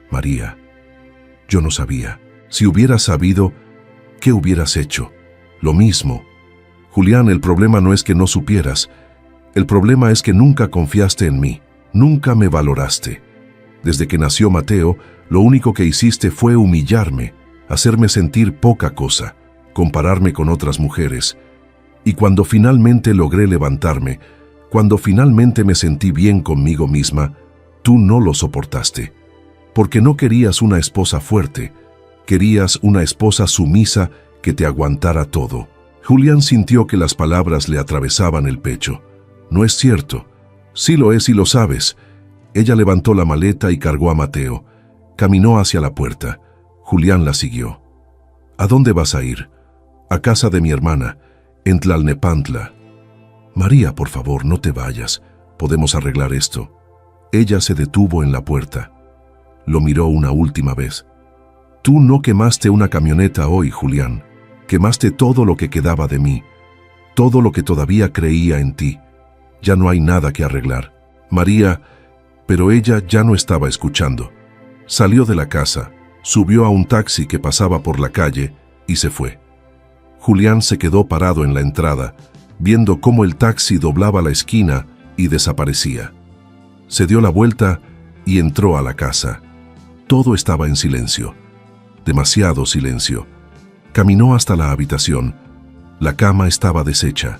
María, yo no sabía. Si hubieras sabido, ¿qué hubieras hecho? Lo mismo. Julián, el problema no es que no supieras. El problema es que nunca confiaste en mí, nunca me valoraste. Desde que nació Mateo, lo único que hiciste fue humillarme, hacerme sentir poca cosa, compararme con otras mujeres. Y cuando finalmente logré levantarme, cuando finalmente me sentí bien conmigo misma, tú no lo soportaste. Porque no querías una esposa fuerte, querías una esposa sumisa que te aguantara todo. Julián sintió que las palabras le atravesaban el pecho. No es cierto. Sí lo es y lo sabes. Ella levantó la maleta y cargó a Mateo. Caminó hacia la puerta. Julián la siguió. ¿A dónde vas a ir? A casa de mi hermana, en Tlalnepantla. María, por favor, no te vayas. Podemos arreglar esto. Ella se detuvo en la puerta. Lo miró una última vez. Tú no quemaste una camioneta hoy, Julián. Quemaste todo lo que quedaba de mí, todo lo que todavía creía en ti. Ya no hay nada que arreglar. María, pero ella ya no estaba escuchando. Salió de la casa, subió a un taxi que pasaba por la calle y se fue. Julián se quedó parado en la entrada, viendo cómo el taxi doblaba la esquina y desaparecía. Se dio la vuelta y entró a la casa. Todo estaba en silencio, demasiado silencio. Caminó hasta la habitación. La cama estaba deshecha,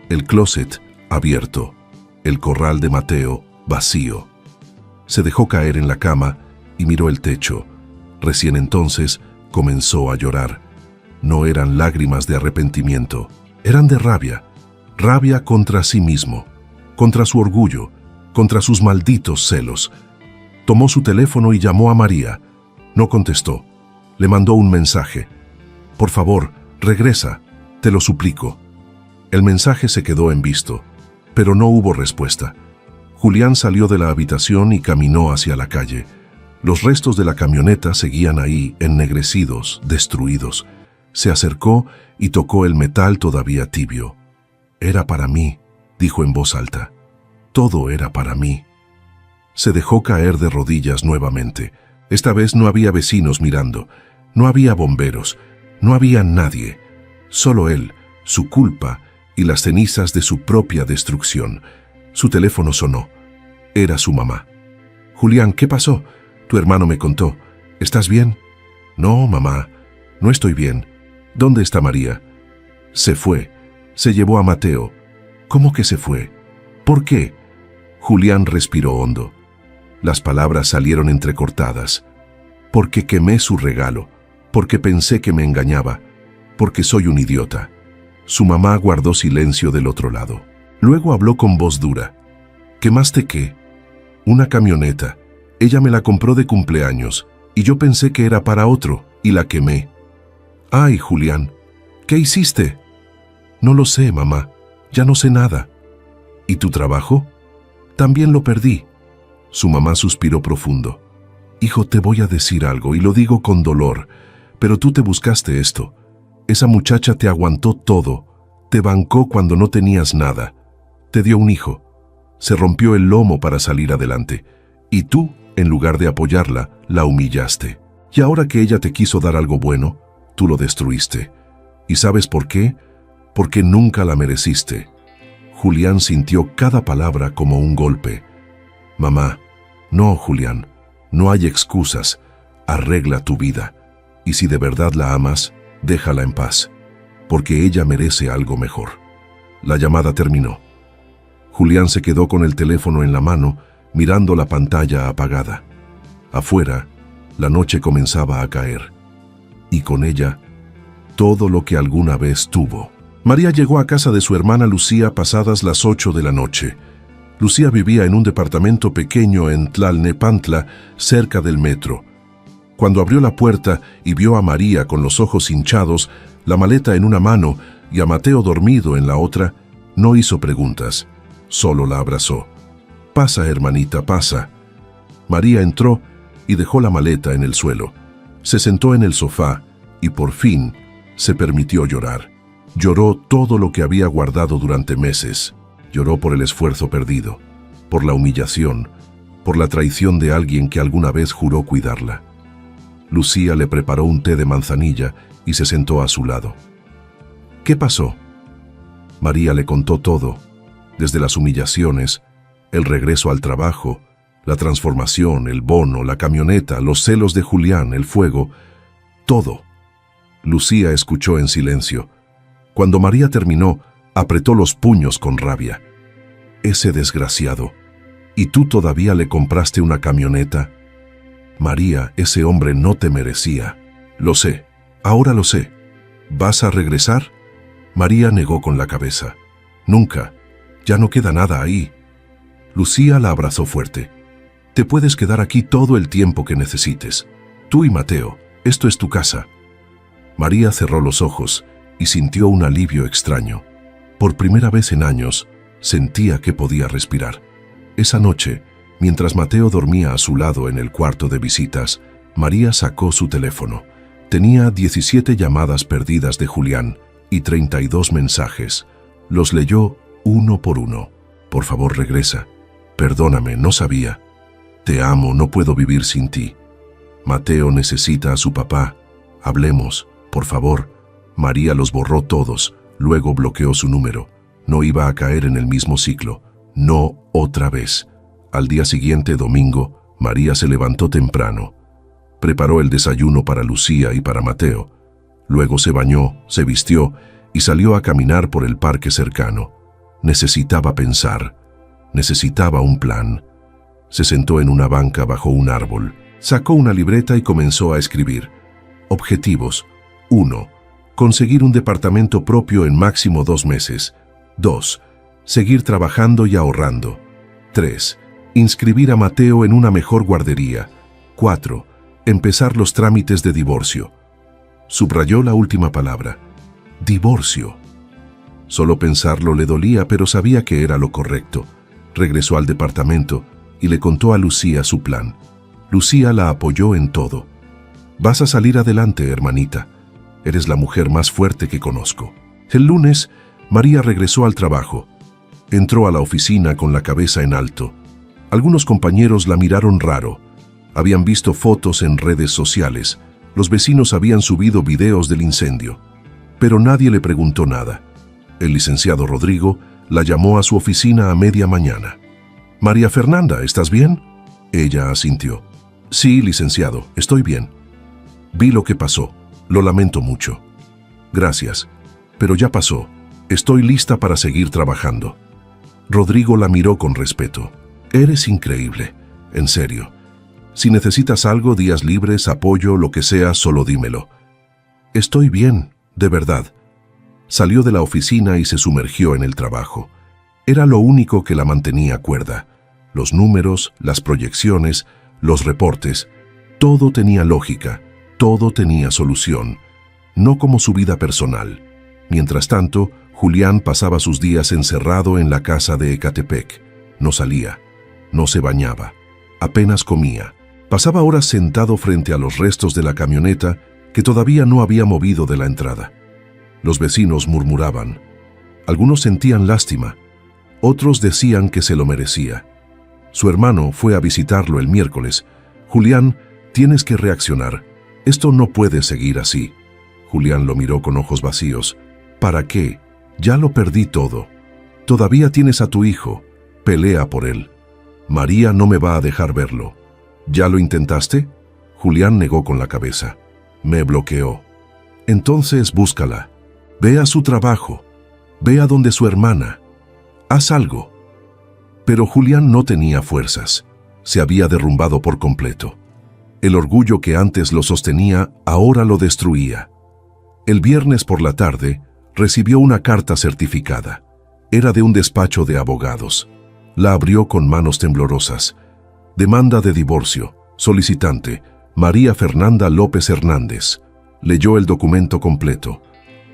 el closet abierto, el corral de Mateo vacío. Se dejó caer en la cama y miró el techo. Recién entonces comenzó a llorar. No eran lágrimas de arrepentimiento, eran de rabia. Rabia contra sí mismo, contra su orgullo, contra sus malditos celos. Tomó su teléfono y llamó a María. No contestó. Le mandó un mensaje. Por favor, regresa, te lo suplico. El mensaje se quedó en visto, pero no hubo respuesta. Julián salió de la habitación y caminó hacia la calle. Los restos de la camioneta seguían ahí, ennegrecidos, destruidos. Se acercó y tocó el metal todavía tibio. Era para mí, dijo en voz alta. Todo era para mí. Se dejó caer de rodillas nuevamente. Esta vez no había vecinos mirando, no había bomberos, no había nadie. Solo él, su culpa y las cenizas de su propia destrucción. Su teléfono sonó. Era su mamá. Julián, ¿qué pasó? Tu hermano me contó. ¿Estás bien? No, mamá, no estoy bien. ¿Dónde está María? Se fue. Se llevó a Mateo. ¿Cómo que se fue? ¿Por qué? Julián respiró hondo. Las palabras salieron entrecortadas. Porque quemé su regalo, porque pensé que me engañaba, porque soy un idiota. Su mamá guardó silencio del otro lado. Luego habló con voz dura. ¿Quemaste qué? Una camioneta. Ella me la compró de cumpleaños, y yo pensé que era para otro, y la quemé. Ay, Julián, ¿qué hiciste? No lo sé, mamá. Ya no sé nada. ¿Y tu trabajo? También lo perdí. Su mamá suspiró profundo. Hijo, te voy a decir algo, y lo digo con dolor, pero tú te buscaste esto. Esa muchacha te aguantó todo, te bancó cuando no tenías nada, te dio un hijo, se rompió el lomo para salir adelante, y tú, en lugar de apoyarla, la humillaste. Y ahora que ella te quiso dar algo bueno, tú lo destruiste. ¿Y sabes por qué? Porque nunca la mereciste. Julián sintió cada palabra como un golpe. Mamá, no, Julián, no hay excusas, arregla tu vida. Y si de verdad la amas, déjala en paz, porque ella merece algo mejor. La llamada terminó. Julián se quedó con el teléfono en la mano, mirando la pantalla apagada. Afuera, la noche comenzaba a caer. Y con ella, todo lo que alguna vez tuvo. María llegó a casa de su hermana Lucía pasadas las 8 de la noche. Lucía vivía en un departamento pequeño en Tlalnepantla, cerca del metro. Cuando abrió la puerta y vio a María con los ojos hinchados, la maleta en una mano y a Mateo dormido en la otra, no hizo preguntas, solo la abrazó. «Pasa, hermanita, pasa». María entró y dejó la maleta en el suelo. Se sentó en el sofá y por fin se permitió llorar. Lloró todo lo que había guardado durante meses. Lloró por el esfuerzo perdido, por la humillación, por la traición de alguien que alguna vez juró cuidarla. Lucía le preparó un té de manzanilla y se sentó a su lado. ¿Qué pasó? María le contó todo, desde las humillaciones, el regreso al trabajo, la transformación, el bono, la camioneta, los celos de Julián, el fuego, todo. Lucía escuchó en silencio. Cuando María terminó, apretó los puños con rabia. Ese desgraciado. ¿Y tú todavía le compraste una camioneta? María, ese hombre no te merecía. Lo sé, ahora lo sé. ¿Vas a regresar? María negó con la cabeza. Nunca, ya no queda nada ahí. Lucía la abrazó fuerte. Te puedes quedar aquí todo el tiempo que necesites. Tú y Mateo, esto es tu casa. María cerró los ojos y sintió un alivio extraño. Por primera vez en años, sentía que podía respirar. Esa noche, mientras Mateo dormía a su lado en el cuarto de visitas, María sacó su teléfono. Tenía 17 llamadas perdidas de Julián y 32 mensajes. Los leyó uno por uno. Por favor, regresa. Perdóname, no sabía. Te amo, no puedo vivir sin ti. Mateo necesita a su papá. Hablemos, por favor. María los borró todos. Luego bloqueó su número. No iba a caer en el mismo ciclo. No otra vez. Al día siguiente, domingo, María se levantó temprano. Preparó el desayuno para Lucía y para Mateo. Luego se bañó, se vistió y salió a caminar por el parque cercano. Necesitaba pensar. Necesitaba un plan. Se sentó en una banca bajo un árbol. Sacó una libreta y comenzó a escribir. Objetivos. 1. Conseguir un departamento propio en máximo 2 meses. 2. Seguir trabajando y ahorrando. 3. Inscribir a Mateo en una mejor guardería. 4. Empezar los trámites de divorcio. Subrayó la última palabra. Divorcio. Solo pensarlo le dolía, pero sabía que era lo correcto. Regresó al departamento y le contó a Lucía su plan. Lucía la apoyó en todo. Vas a salir adelante, hermanita. Eres la mujer más fuerte que conozco. El lunes, María regresó al trabajo. Entró a la oficina con la cabeza en alto. Algunos compañeros la miraron raro. Habían visto fotos en redes sociales. Los vecinos habían subido videos del incendio. Pero nadie le preguntó nada. El licenciado Rodrigo la llamó a su oficina a media mañana. «María Fernanda, ¿estás bien?». Ella asintió. «Sí, licenciado, estoy bien. Vi lo que pasó. Lo lamento mucho». «Gracias. Pero ya pasó. Estoy lista para seguir trabajando». Rodrigo la miró con respeto. «Eres increíble. En serio. Si necesitas algo, días libres, apoyo, lo que sea, solo dímelo». «Estoy bien, de verdad». Salió de la oficina y se sumergió en el trabajo. Era lo único que la mantenía cuerda. Los números, las proyecciones, los reportes, todo tenía lógica, todo tenía solución, no como su vida personal. Mientras tanto, Julián pasaba sus días encerrado en la casa de Ecatepec. No salía, no se bañaba, apenas comía. Pasaba horas sentado frente a los restos de la camioneta que todavía no había movido de la entrada. Los vecinos murmuraban. Algunos sentían lástima, otros decían que se lo merecía. Su hermano fue a visitarlo el miércoles. «Julián, tienes que reaccionar. Esto no puede seguir así». Julián lo miró con ojos vacíos. «¿Para qué? Ya lo perdí todo. Todavía tienes a tu hijo. Pelea por él. María no me va a dejar verlo». «¿Ya lo intentaste?». Julián negó con la cabeza. «Me bloqueó». «Entonces búscala. Ve a su trabajo. Ve a donde su hermana. Haz algo». Pero Julián no tenía fuerzas. Se había derrumbado por completo. El orgullo que antes lo sostenía, ahora lo destruía. El viernes por la tarde, recibió una carta certificada. Era de un despacho de abogados. La abrió con manos temblorosas. «Demanda de divorcio. Solicitante, María Fernanda López Hernández». Leyó el documento completo.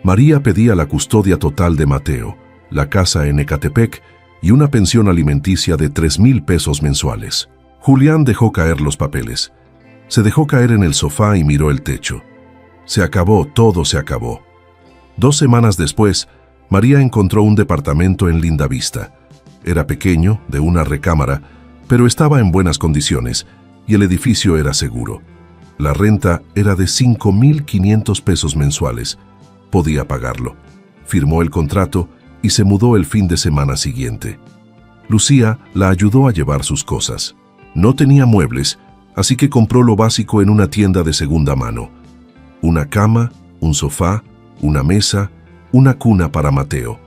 María pedía la custodia total de Mateo, la casa en Ecatepec y una pensión alimenticia de 3,000 pesos mensuales. Julián dejó caer los papeles. Se dejó caer en el sofá y miró el techo. Se acabó, todo se acabó. 2 semanas después, María encontró un departamento en Lindavista. Era pequeño, de una recámara, pero estaba en buenas condiciones y el edificio era seguro. La renta era de 5,500 pesos mensuales. Podía pagarlo. Firmó el contrato y se mudó el fin de semana siguiente. Lucía la ayudó a llevar sus cosas. No tenía muebles, así que compró lo básico en una tienda de segunda mano. Una cama, un sofá, una mesa, una cuna para Mateo.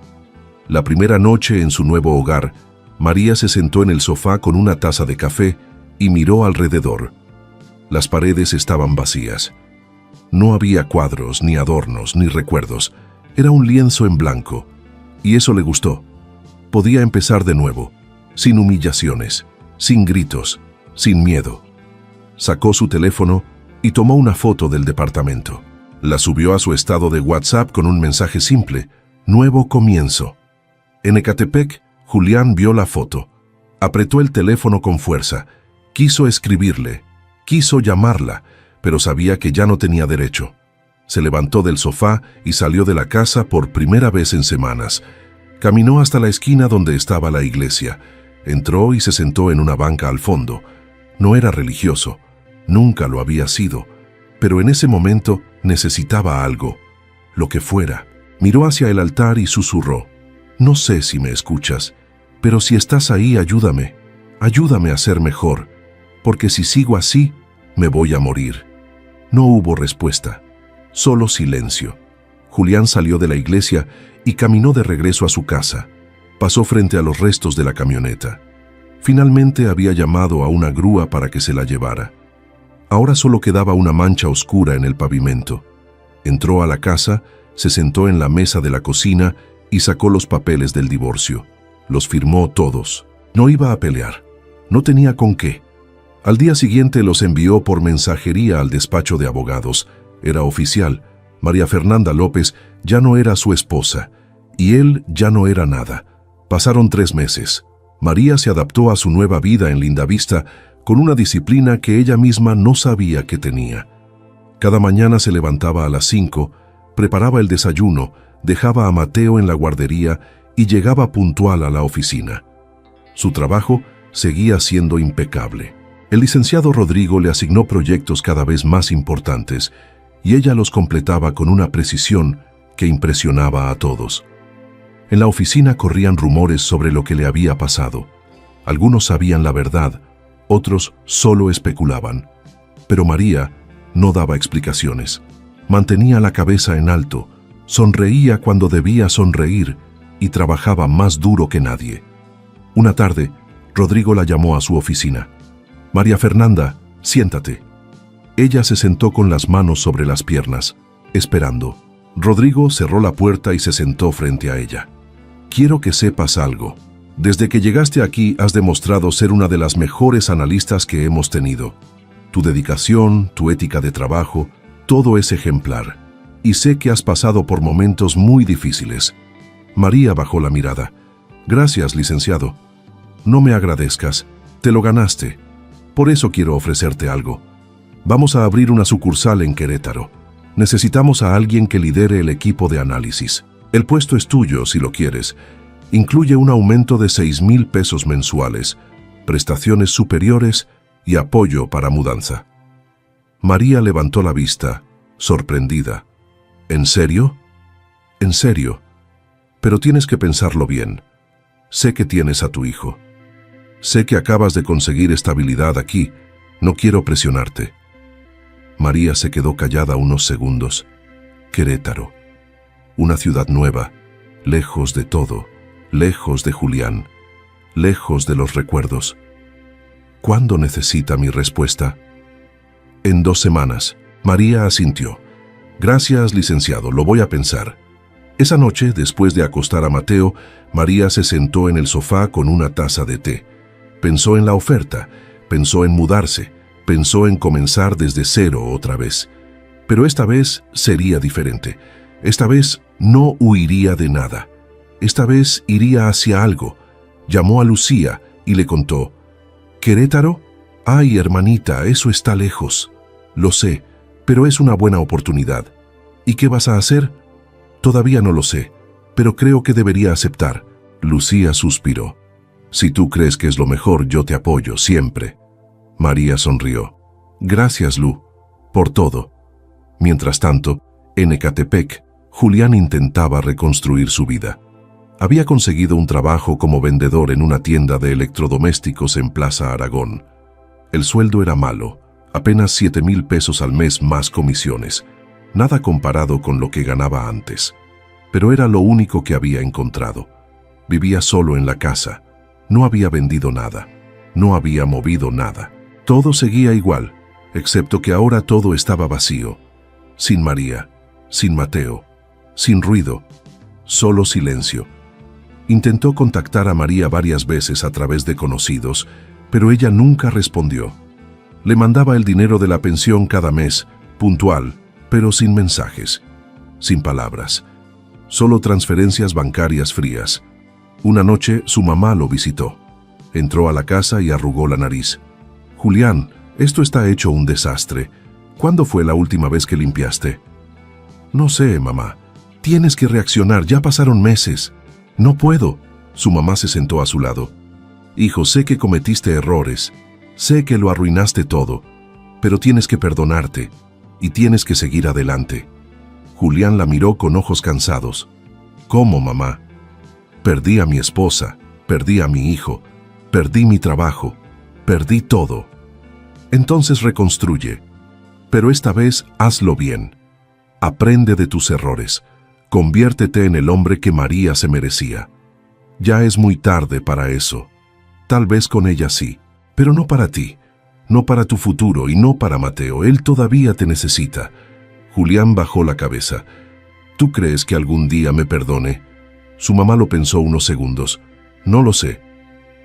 La primera noche en su nuevo hogar, María se sentó en el sofá con una taza de café y miró alrededor. Las paredes estaban vacías. No había cuadros, ni adornos, ni recuerdos. Era un lienzo en blanco. Y eso le gustó. Podía empezar de nuevo, sin humillaciones, sin gritos, sin miedo. Sacó su teléfono y tomó una foto del departamento. La subió a su estado de WhatsApp con un mensaje simple: «Nuevo comienzo». En Ecatepec, Julián vio la foto. Apretó el teléfono con fuerza. Quiso escribirle, quiso llamarla, pero sabía que ya no tenía derecho. Se levantó del sofá y salió de la casa por primera vez en semanas. Caminó hasta la esquina donde estaba la iglesia. Entró y se sentó en una banca al fondo. No era religioso, nunca lo había sido, pero en ese momento necesitaba algo, lo que fuera. Miró hacia el altar y susurró: «No sé si me escuchas, pero si estás ahí, ayúdame. Ayúdame a ser mejor, porque si sigo así, me voy a morir». No hubo respuesta, solo silencio. Julián salió de la iglesia y caminó de regreso a su casa. Pasó frente a los restos de la camioneta. Finalmente había llamado a una grúa para que se la llevara. Ahora solo quedaba una mancha oscura en el pavimento. Entró a la casa, se sentó en la mesa de la cocina y sacó los papeles del divorcio. Los firmó todos. No iba a pelear. No tenía con qué. Al día siguiente los envió por mensajería al despacho de abogados. Era oficial. María Fernanda López ya no era su esposa, y él ya no era nada. Pasaron 3 meses. María se adaptó a su nueva vida en Lindavista con una disciplina que ella misma no sabía que tenía. Cada mañana se levantaba a las 5, preparaba el desayuno, dejaba a Mateo en la guardería y llegaba puntual a la oficina. Su trabajo seguía siendo impecable. El licenciado Rodrigo le asignó proyectos cada vez más importantes y ella los completaba con una precisión que impresionaba a todos. En la oficina corrían rumores sobre lo que le había pasado. Algunos sabían la verdad, otros solo especulaban. Pero María no daba explicaciones. Mantenía la cabeza en alto, sonreía cuando debía sonreír y trabajaba más duro que nadie. Una tarde, Rodrigo la llamó a su oficina. «María Fernanda, siéntate». Ella se sentó con las manos sobre las piernas, esperando. Rodrigo cerró la puerta y se sentó frente a ella. «Quiero que sepas algo. Desde que llegaste aquí has demostrado ser una de las mejores analistas que hemos tenido. Tu dedicación, tu ética de trabajo, todo es ejemplar. Y sé que has pasado por momentos muy difíciles». María bajó la mirada. «Gracias, licenciado. No me agradezcas. Te lo ganaste. Por eso quiero ofrecerte algo. Vamos a abrir una sucursal en Querétaro. Necesitamos a alguien que lidere el equipo de análisis. El puesto es tuyo, si lo quieres. Incluye un aumento de 6,000 pesos mensuales, prestaciones superiores y apoyo para mudanza». María levantó la vista, sorprendida. «¿En serio?» «En serio. Pero tienes que pensarlo bien. Sé que tienes a tu hijo. Sé que acabas de conseguir estabilidad aquí. No quiero presionarte». María se quedó callada unos segundos. Querétaro. Una ciudad nueva, lejos de todo, lejos de Julián, lejos de los recuerdos. «¿Cuándo necesita mi respuesta?» «En 2 semanas». María asintió. «Gracias, licenciado, lo voy a pensar». Esa noche, después de acostar a Mateo, María se sentó en el sofá con una taza de té. Pensó en la oferta, pensó en mudarse, pensó en comenzar desde cero otra vez. Pero esta vez sería diferente. Esta vez no huiría de nada. Esta vez iría hacia algo. Llamó a Lucía y le contó. «¿Querétaro? Ay, hermanita, eso está lejos. Lo sé, pero es una buena oportunidad. ¿Y qué vas a hacer?» «Todavía no lo sé, pero creo que debería aceptar». Lucía suspiró. «Si tú crees que es lo mejor, yo te apoyo siempre». María sonrió. «Gracias, Lu, por todo». Mientras tanto, en Ecatepec, Julián intentaba reconstruir su vida. Había conseguido un trabajo como vendedor en una tienda de electrodomésticos en Plaza Aragón. El sueldo era malo, apenas 7,000 pesos al mes más comisiones. Nada comparado con lo que ganaba antes. Pero era lo único que había encontrado. Vivía solo en la casa. No había vendido nada. No había movido nada. Todo seguía igual, excepto que ahora todo estaba vacío. Sin María, sin Mateo, sin ruido, solo silencio. Intentó contactar a María varias veces a través de conocidos, pero ella nunca respondió. Le mandaba el dinero de la pensión cada mes, puntual, pero sin mensajes, sin palabras, solo transferencias bancarias frías. Una noche su mamá lo visitó. Entró a la casa y arrugó la nariz. «Julián, esto está hecho un desastre. ¿Cuándo fue la última vez que limpiaste?» «No sé, mamá. Tienes que reaccionar, ya pasaron meses». «No puedo». Su mamá se sentó a su lado. «Hijo, sé que cometiste errores. Sé que lo arruinaste todo. Pero tienes que perdonarte. Y tienes que seguir adelante». Julián la miró con ojos cansados. «¿Cómo, mamá?» «Perdí a mi esposa, perdí a mi hijo, perdí mi trabajo, perdí todo». «Entonces reconstruye. Pero esta vez hazlo bien. Aprende de tus errores. Conviértete en el hombre que María se merecía. Ya es muy tarde para eso. Tal vez con ella sí, pero no para ti. No para tu futuro y no para Mateo. Él todavía te necesita». Julián bajó la cabeza. «¿Tú crees que algún día me perdone?» Su mamá lo pensó unos segundos. «No lo sé.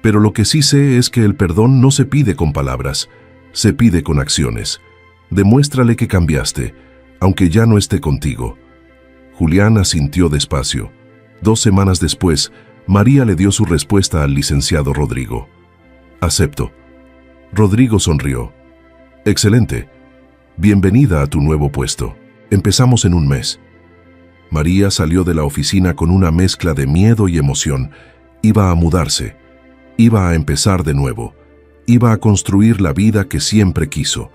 Pero lo que sí sé es que el perdón no se pide con palabras, se pide con acciones. Demuéstrale que cambiaste, aunque ya no esté contigo». Julián asintió despacio. 2 semanas después, María le dio su respuesta al licenciado Rodrigo. «Acepto». Rodrigo sonrió. «Excelente. Bienvenida a tu nuevo puesto. Empezamos en un mes». María salió de la oficina con una mezcla de miedo y emoción. Iba a mudarse, iba a empezar de nuevo, iba a construir la vida que siempre quiso.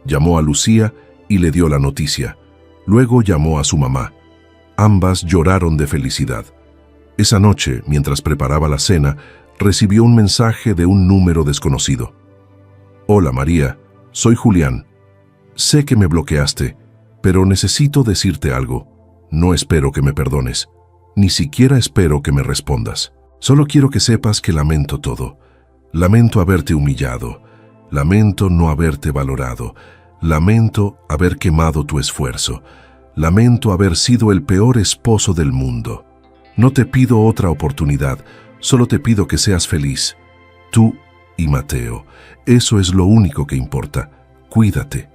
Llamó a Lucía y le dio la noticia. Luego llamó a su mamá. Ambas lloraron de felicidad. Esa noche, mientras preparaba la cena, recibió un mensaje de un número desconocido. Hola María, soy Julián. Sé que me bloqueaste, pero necesito decirte algo. No espero que me perdones, ni siquiera espero que me respondas. Solo quiero que sepas que lamento todo. Lamento haberte humillado, lamento no haberte valorado, lamento haber quemado tu esfuerzo, lamento haber sido el peor esposo del mundo. No te pido otra oportunidad, solo te pido que seas feliz. Tú y Mateo, eso es lo único que importa. Cuídate.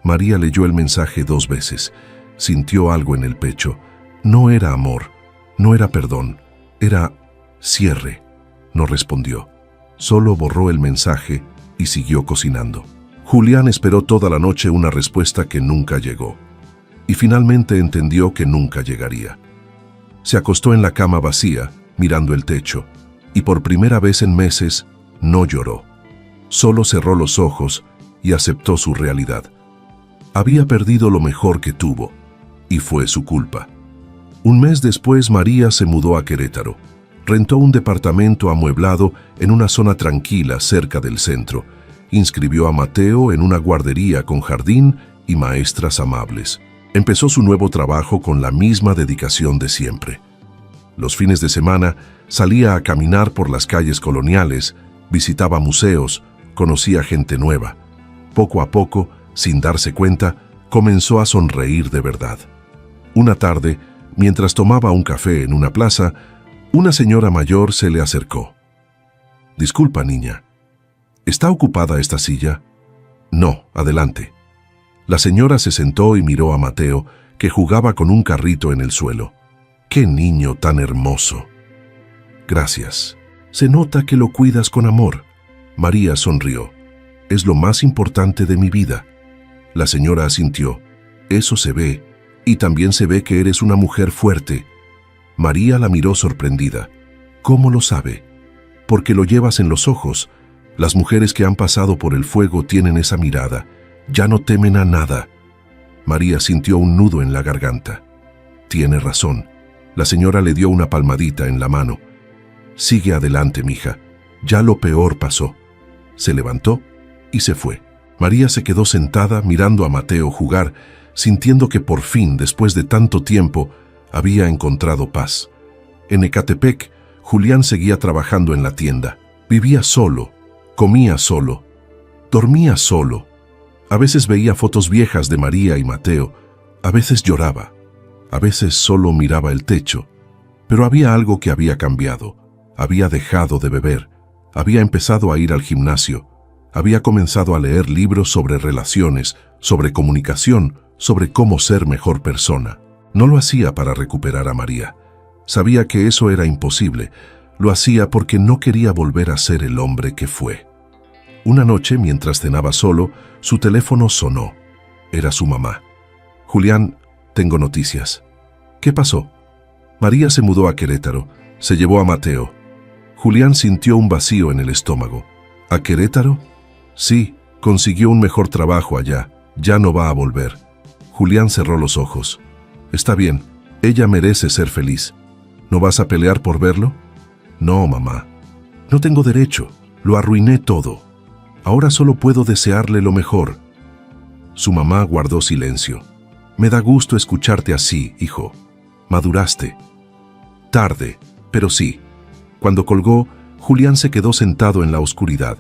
María leyó el mensaje 2 veces. Sintió algo en el pecho. No era amor, no era perdón, era cierre. No respondió. Solo borró el mensaje y siguió cocinando. Julián esperó toda la noche una respuesta que nunca llegó. Y finalmente entendió que nunca llegaría. Se acostó en la cama vacía, mirando el techo, y por primera vez en meses no lloró. Solo cerró los ojos y aceptó su realidad. Había perdido lo mejor que tuvo. Y fue su culpa. Un mes después, María se mudó a Querétaro. Rentó un departamento amueblado en una zona tranquila cerca del centro. Inscribió a Mateo en una guardería con jardín y maestras amables. Empezó su nuevo trabajo con la misma dedicación de siempre. Los fines de semana salía a caminar por las calles coloniales, visitaba museos, conocía gente nueva. Poco a poco, sin darse cuenta, comenzó a sonreír de verdad. Una tarde, mientras tomaba un café en una plaza, una señora mayor se le acercó. «Disculpa, niña, ¿está ocupada esta silla?» «No, adelante». La señora se sentó y miró a Mateo, que jugaba con un carrito en el suelo. «¡Qué niño tan hermoso!» «Gracias. Se nota que lo cuidas con amor». María sonrió. «Es lo más importante de mi vida». La señora asintió. «Eso se ve. Y también se ve que eres una mujer fuerte». María la miró sorprendida. «¿Cómo lo sabe?» «Porque lo llevas en los ojos. Las mujeres que han pasado por el fuego tienen esa mirada. Ya no temen a nada». María sintió un nudo en la garganta. «Tiene razón». La señora le dio una palmadita en la mano. «Sigue adelante, mija. Ya lo peor pasó». Se levantó y se fue. María se quedó sentada mirando a Mateo jugar, sintiendo que por fin, después de tanto tiempo, había encontrado paz. En Ecatepec, Julián seguía trabajando en la tienda. Vivía solo, comía solo, dormía solo. A veces veía fotos viejas de María y Mateo, a veces lloraba, a veces solo miraba el techo. Pero había algo que había cambiado. Había dejado de beber, había empezado a ir al gimnasio, había comenzado a leer libros sobre relaciones, sobre comunicación, sobre cómo ser mejor persona. No lo hacía para recuperar a María. Sabía que eso era imposible. Lo hacía porque no quería volver a ser el hombre que fue. Una noche, mientras cenaba solo, su teléfono sonó. Era su mamá. «Julián, tengo noticias». «¿Qué pasó?» María se mudó a Querétaro. Se llevó a Mateo. Julián sintió un vacío en el estómago. «¿A Querétaro?» «Sí, consiguió un mejor trabajo allá. Ya no va a volver». Julián cerró los ojos. «Está bien, ella merece ser feliz. ¿No vas a pelear por verlo?» «No, mamá. No tengo derecho. Lo arruiné todo. Ahora solo puedo desearle lo mejor». Su mamá guardó silencio. «Me da gusto escucharte así, hijo. Maduraste». «Tarde, pero sí». Cuando colgó, Julián se quedó sentado en la oscuridad.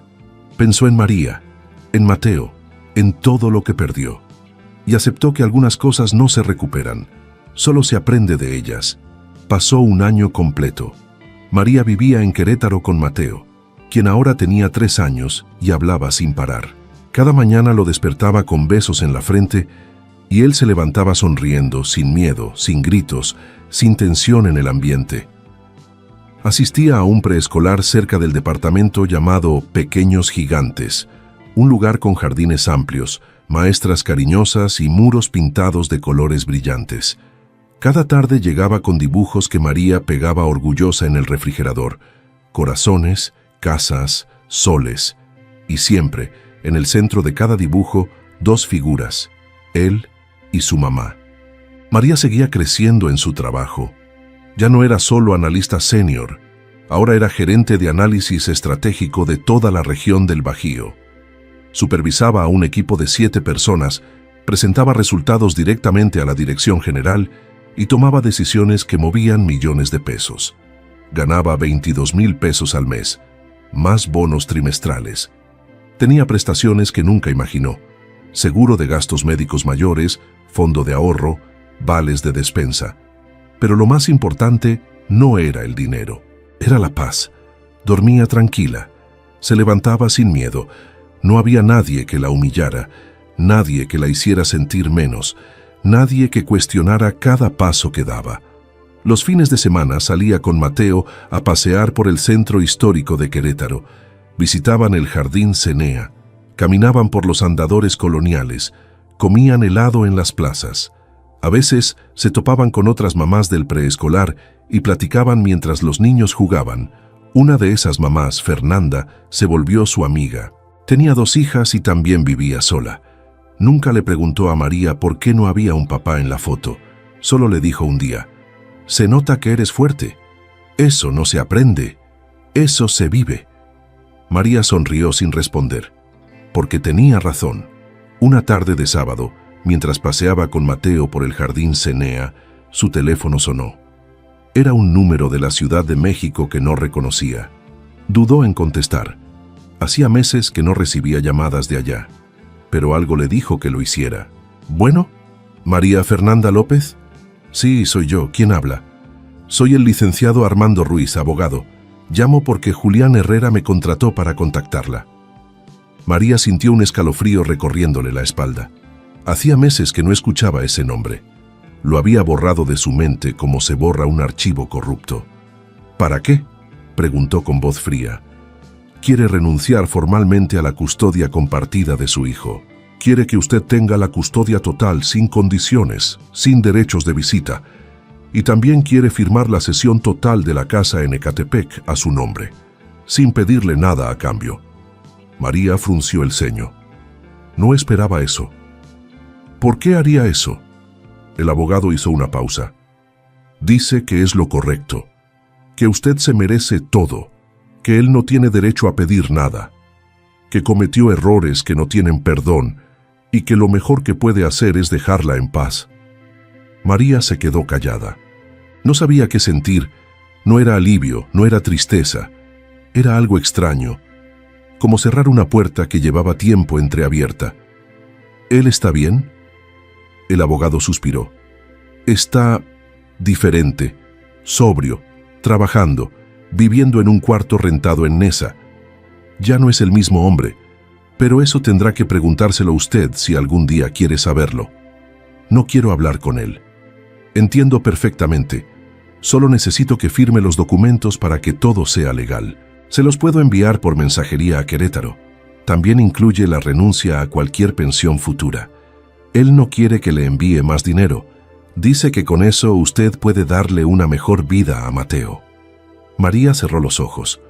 Pensó en María, en Mateo, en todo lo que perdió. Y aceptó que algunas cosas no se recuperan, solo se aprende de ellas. Pasó un año completo. María vivía en Querétaro con Mateo, quien ahora tenía 3 años y hablaba sin parar. Cada mañana lo despertaba con besos en la frente y él se levantaba sonriendo, sin miedo, sin gritos, sin tensión en el ambiente. Asistía a un preescolar cerca del departamento llamado Pequeños Gigantes, un lugar con jardines amplios, maestras cariñosas y muros pintados de colores brillantes. Cada tarde llegaba con dibujos que María pegaba orgullosa en el refrigerador. Corazones, casas, soles. Y siempre, en el centro de cada dibujo, dos figuras, él y su mamá. María seguía creciendo en su trabajo. Ya no era solo analista senior, ahora era gerente de análisis estratégico de toda la región del Bajío. Supervisaba a un equipo de 7 personas, presentaba resultados directamente a la dirección general y tomaba decisiones que movían millones de pesos. Ganaba 22,000 pesos al mes, más bonos trimestrales. Tenía prestaciones que nunca imaginó: seguro de gastos médicos mayores, fondo de ahorro, vales de despensa. Pero lo más importante no era el dinero, era la paz. Dormía tranquila, se levantaba sin miedo. No había nadie que la humillara, nadie que la hiciera sentir menos, nadie que cuestionara cada paso que daba. Los fines de semana salía con Mateo a pasear por el centro histórico de Querétaro. Visitaban el Jardín Cenea, caminaban por los andadores coloniales, comían helado en las plazas. A veces se topaban con otras mamás del preescolar y platicaban mientras los niños jugaban. Una de esas mamás, Fernanda, se volvió su amiga. Tenía 2 hijas y también vivía sola. Nunca le preguntó a María por qué no había un papá en la foto. Solo le dijo un día: «Se nota que eres fuerte. Eso no se aprende, eso se vive». María sonrió sin responder, porque tenía razón. Una tarde de sábado, mientras paseaba con Mateo por el Jardín Cenea, su teléfono sonó. Era un número de la Ciudad de México que no reconocía. Dudó en contestar. Hacía meses que no recibía llamadas de allá, pero algo le dijo que lo hiciera. «¿Bueno? ¿María Fernanda López?» «Sí, soy yo. ¿Quién habla?» «Soy el licenciado Armando Ruiz, abogado. Llamo porque Julián Herrera me contrató para contactarla». María sintió un escalofrío recorriéndole la espalda. Hacía meses que no escuchaba ese nombre. Lo había borrado de su mente como se borra un archivo corrupto. «¿Para qué?», preguntó con voz fría. «Quiere renunciar formalmente a la custodia compartida de su hijo. Quiere que usted tenga la custodia total, sin condiciones, sin derechos de visita. Y también quiere firmar la cesión total de la casa en Ecatepec a su nombre, sin pedirle nada a cambio». María frunció el ceño. No esperaba eso. ¿Por qué haría eso? El abogado hizo una pausa. «Dice que es lo correcto, que usted se merece todo, que él no tiene derecho a pedir nada, que cometió errores que no tienen perdón y que lo mejor que puede hacer es dejarla en paz». María se quedó callada. No sabía qué sentir. No era alivio, no era tristeza. Era algo extraño, como cerrar una puerta que llevaba tiempo entreabierta. «¿Él está bien?». El abogado suspiró. «Está diferente, sobrio, trabajando, viviendo en un cuarto rentado en Nesa. Ya no es el mismo hombre, pero eso tendrá que preguntárselo usted si algún día quiere saberlo. No quiero hablar con él. Entiendo perfectamente. Solo necesito que firme los documentos para que todo sea legal. Se los puedo enviar por mensajería a Querétaro. También incluye la renuncia a cualquier pensión futura. Él no quiere que le envíe más dinero. Dice que con eso usted puede darle una mejor vida a Mateo». María cerró los ojos.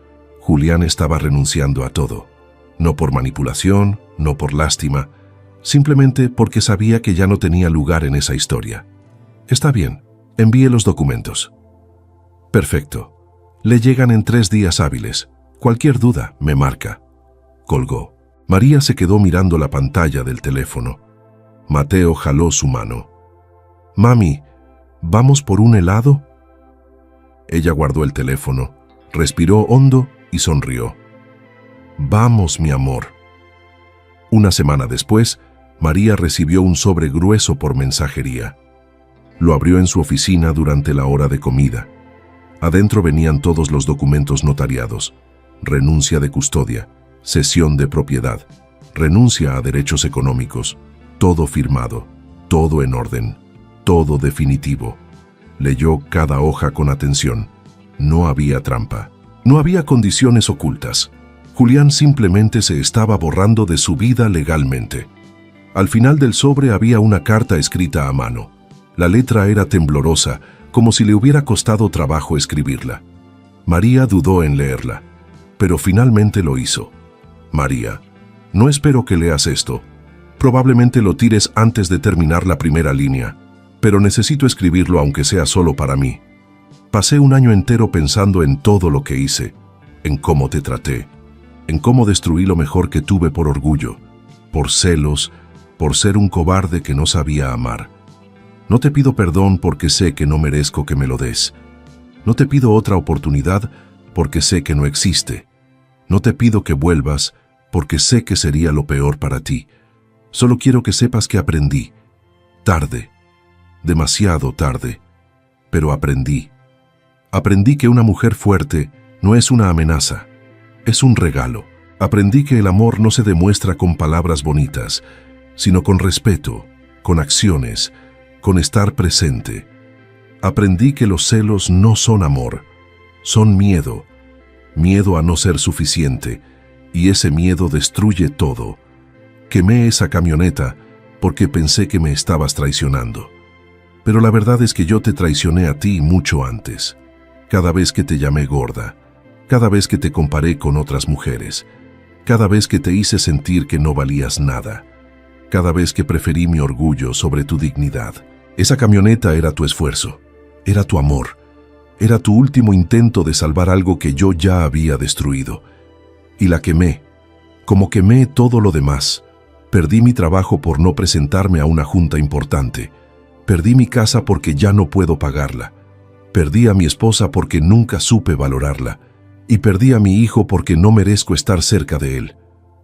Julián estaba renunciando a todo. No por manipulación, no por lástima, simplemente porque sabía que ya no tenía lugar en esa historia. «Está bien, envíe los documentos». «Perfecto. Le llegan en 3 días hábiles. Cualquier duda, me marca». Colgó. María se quedó mirando la pantalla del teléfono. Mateo jaló su mano. «Mami, ¿vamos por un helado?». Ella guardó el teléfono, respiró hondo y sonrió. «Vamos, mi amor». Una semana después, María recibió un sobre grueso por mensajería. Lo abrió en su oficina durante la hora de comida. Adentro venían todos los documentos notariados: renuncia de custodia, cesión de propiedad, renuncia a derechos económicos, todo firmado, todo en orden, todo definitivo. Leyó cada hoja con atención. No había trampa, no había condiciones ocultas. Julián simplemente se estaba borrando de su vida legalmente. Al final del sobre había una carta escrita a mano. La letra era temblorosa, como si le hubiera costado trabajo escribirla. María dudó en leerla, pero finalmente lo hizo. María, no espero que leas esto. Probablemente lo tires antes de terminar la primera línea, pero necesito escribirlo aunque sea solo para mí. Pasé un año entero pensando en todo lo que hice, en cómo te traté, en cómo destruí lo mejor que tuve por orgullo, por celos, por ser un cobarde que no sabía amar. No te pido perdón porque sé que no merezco que me lo des. No te pido otra oportunidad porque sé que no existe. No te pido que vuelvas porque sé que sería lo peor para ti. Solo quiero que sepas que aprendí. Tarde. Demasiado tarde. Pero aprendí. Aprendí que una mujer fuerte no es una amenaza. Es un regalo. Aprendí que el amor no se demuestra con palabras bonitas, sino con respeto, con acciones, con estar presente. Aprendí que los celos no son amor, son miedo. Miedo a no ser suficiente, y ese miedo destruye todo. Quemé esa camioneta porque pensé que me estabas traicionando. Pero la verdad es que yo te traicioné a ti mucho antes. Cada vez que te llamé gorda, cada vez que te comparé con otras mujeres, cada vez que te hice sentir que no valías nada, cada vez que preferí mi orgullo sobre tu dignidad. Esa camioneta era tu esfuerzo, era tu amor, era tu último intento de salvar algo que yo ya había destruido. Y la quemé, como quemé todo lo demás. Perdí mi trabajo por no presentarme a una junta importante. Perdí mi casa porque ya no puedo pagarla. Perdí a mi esposa porque nunca supe valorarla. Y perdí a mi hijo porque no merezco estar cerca de él.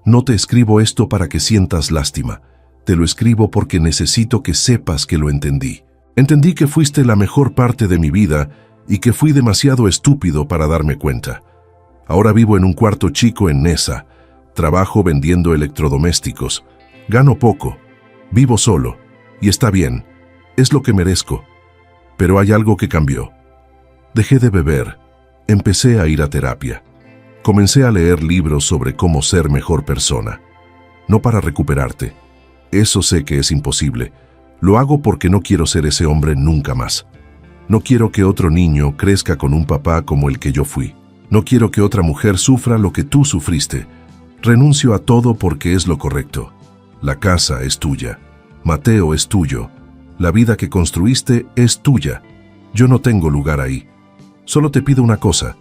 No te escribo esto para que sientas lástima. Te lo escribo porque necesito que sepas que lo entendí. Entendí que fuiste la mejor parte de mi vida y que fui demasiado estúpido para darme cuenta. Ahora vivo en un cuarto chico en Nesa. Trabajo vendiendo electrodomésticos. Gano poco. Vivo solo. Y está bien. Es lo que merezco. Pero hay algo que cambió. Dejé de beber. Empecé a ir a terapia. Comencé a leer libros sobre cómo ser mejor persona. No para recuperarte. Eso sé que es imposible. Lo hago porque no quiero ser ese hombre nunca más. No quiero que otro niño crezca con un papá como el que yo fui. No quiero que otra mujer sufra lo que tú sufriste. Renuncio a todo porque es lo correcto. La casa es tuya. Mateo es tuyo. La vida que construiste es tuya. Yo no tengo lugar ahí. Solo te pido una cosa.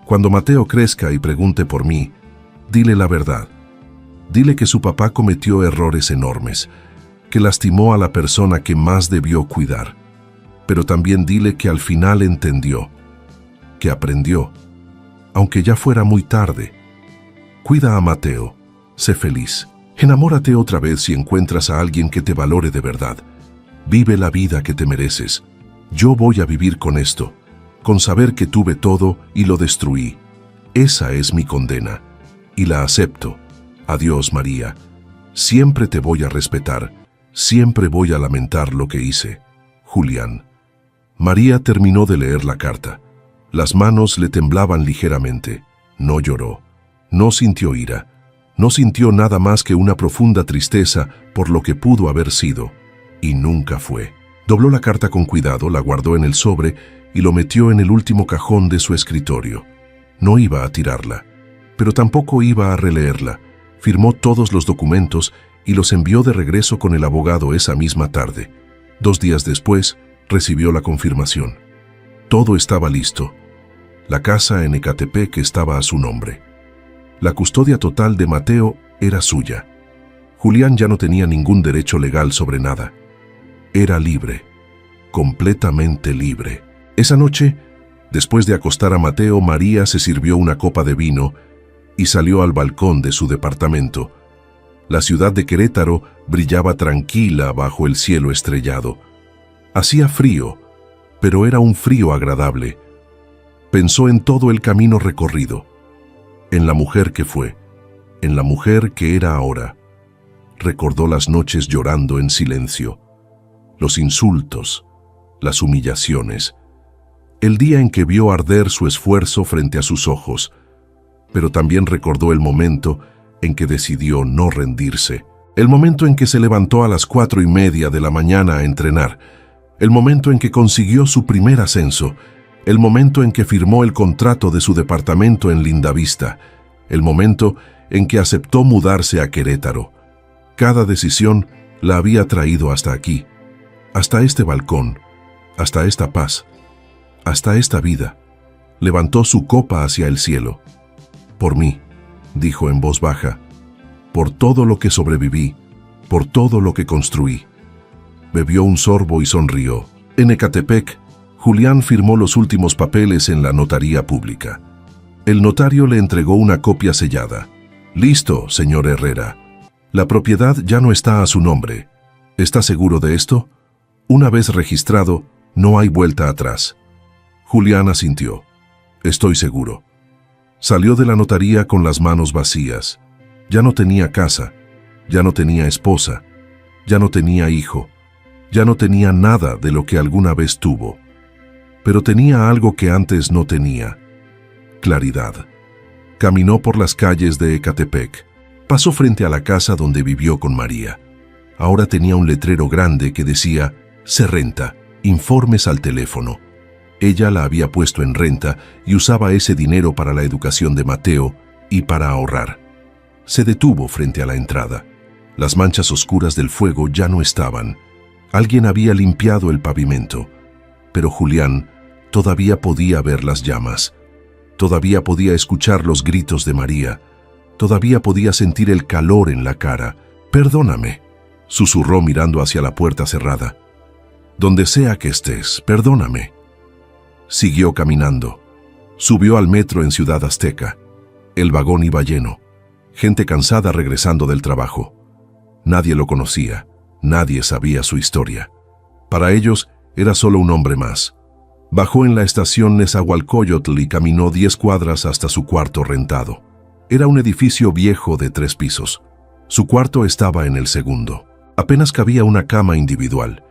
Cuando Mateo crezca y pregunte por mí, dile la verdad. Dile que su papá cometió errores enormes, que lastimó a la persona que más debió cuidar. Pero también dile que al final entendió, que aprendió, aunque ya fuera muy tarde. Cuida a Mateo, sé feliz. Enamórate otra vez si encuentras a alguien que te valore de verdad. Vive la vida que te mereces. Yo voy a vivir con esto, con saber que tuve todo y lo destruí. Esa es mi condena, y la acepto. Adiós, María. Siempre te voy a respetar, siempre voy a lamentar lo que hice. Julián. María terminó de leer la carta. Las manos le temblaban ligeramente. No lloró. No sintió ira. No sintió nada más que una profunda tristeza por lo que pudo haber sido. Y nunca fue. Dobló la carta con cuidado, la guardó en el sobre y lo metió en el último cajón de su escritorio. No iba a tirarla, pero tampoco iba a releerla. Firmó todos los documentos y los envió de regreso con el abogado esa misma tarde. 2 días después, recibió la confirmación. Todo estaba listo. La casa en Ecatepec estaba a su nombre. La custodia total de Mateo era suya. Julián ya no tenía ningún derecho legal sobre nada. Era libre, completamente libre. Esa noche, después de acostar a Mateo, María se sirvió una copa de vino y salió al balcón de su departamento. La ciudad de Querétaro brillaba tranquila bajo el cielo estrellado. Hacía frío, pero era un frío agradable. Pensó en todo el camino recorrido, en la mujer que fue, en la mujer que era ahora. Recordó las noches llorando en silencio, los insultos, las humillaciones, el día en que vio arder su esfuerzo frente a sus ojos, pero también recordó el momento en que decidió no rendirse, el momento en que se levantó a las 4:30 de la mañana a entrenar, el momento en que consiguió su primer ascenso, el momento en que firmó el contrato de su departamento en Lindavista, el momento en que aceptó mudarse a Querétaro. Cada decisión la había traído hasta aquí, hasta este balcón, hasta esta paz, hasta esta vida. Levantó su copa hacia el cielo. Por mí, dijo en voz baja, por todo lo que sobreviví, por todo lo que construí. Bebió un sorbo y sonrió. En Ecatepec, Julián firmó los últimos papeles en la notaría pública. El notario le entregó una copia sellada. Listo, señor Herrera. La propiedad ya no está a su nombre. ¿Está seguro de esto? Una vez registrado, no hay vuelta atrás. Julián asintió. Estoy seguro. Salió de la notaría con las manos vacías. Ya no tenía casa, ya no tenía esposa, ya no tenía hijo, ya no tenía nada de lo que alguna vez tuvo. Pero tenía algo que antes no tenía: claridad. Caminó por las calles de Ecatepec. Pasó frente a la casa donde vivió con María. Ahora tenía un letrero grande que decía: se renta, informes al teléfono. Ella la había puesto en renta y usaba ese dinero para la educación de Mateo y para ahorrar. Se detuvo frente a la entrada. Las manchas oscuras del fuego ya no estaban. Alguien había limpiado el pavimento. Pero Julián todavía podía ver las llamas. Todavía podía escuchar los gritos de María. Todavía podía sentir el calor en la cara. «Perdóname», susurró mirando hacia la puerta cerrada. «Donde sea que estés, perdóname». Siguió caminando. Subió al metro en Ciudad Azteca. El vagón iba lleno. Gente cansada regresando del trabajo. Nadie lo conocía. Nadie sabía su historia. Para ellos era solo un hombre más. Bajó en la estación Nezahualcóyotl y caminó 10 cuadras hasta su cuarto rentado. Era un edificio viejo de 3 pisos. Su cuarto estaba en el segundo. Apenas cabía una cama individual,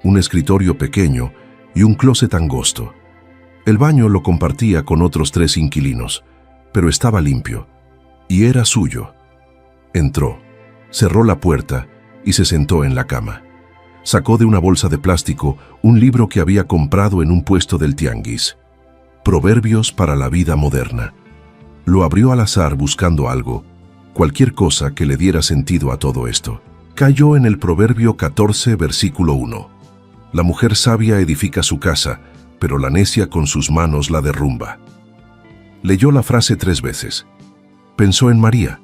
un escritorio pequeño y un closet angosto. El baño lo compartía con otros 3 inquilinos, pero estaba limpio, y era suyo. Entró, cerró la puerta y se sentó en la cama. Sacó de una bolsa de plástico un libro que había comprado en un puesto del tianguis. Proverbios para la vida moderna. Lo abrió al azar buscando algo, cualquier cosa que le diera sentido a todo esto. Cayó en el Proverbio 14, versículo 1. La mujer sabia edifica su casa, pero la necia con sus manos la derrumba. Leyó la frase 3 veces. Pensó en María,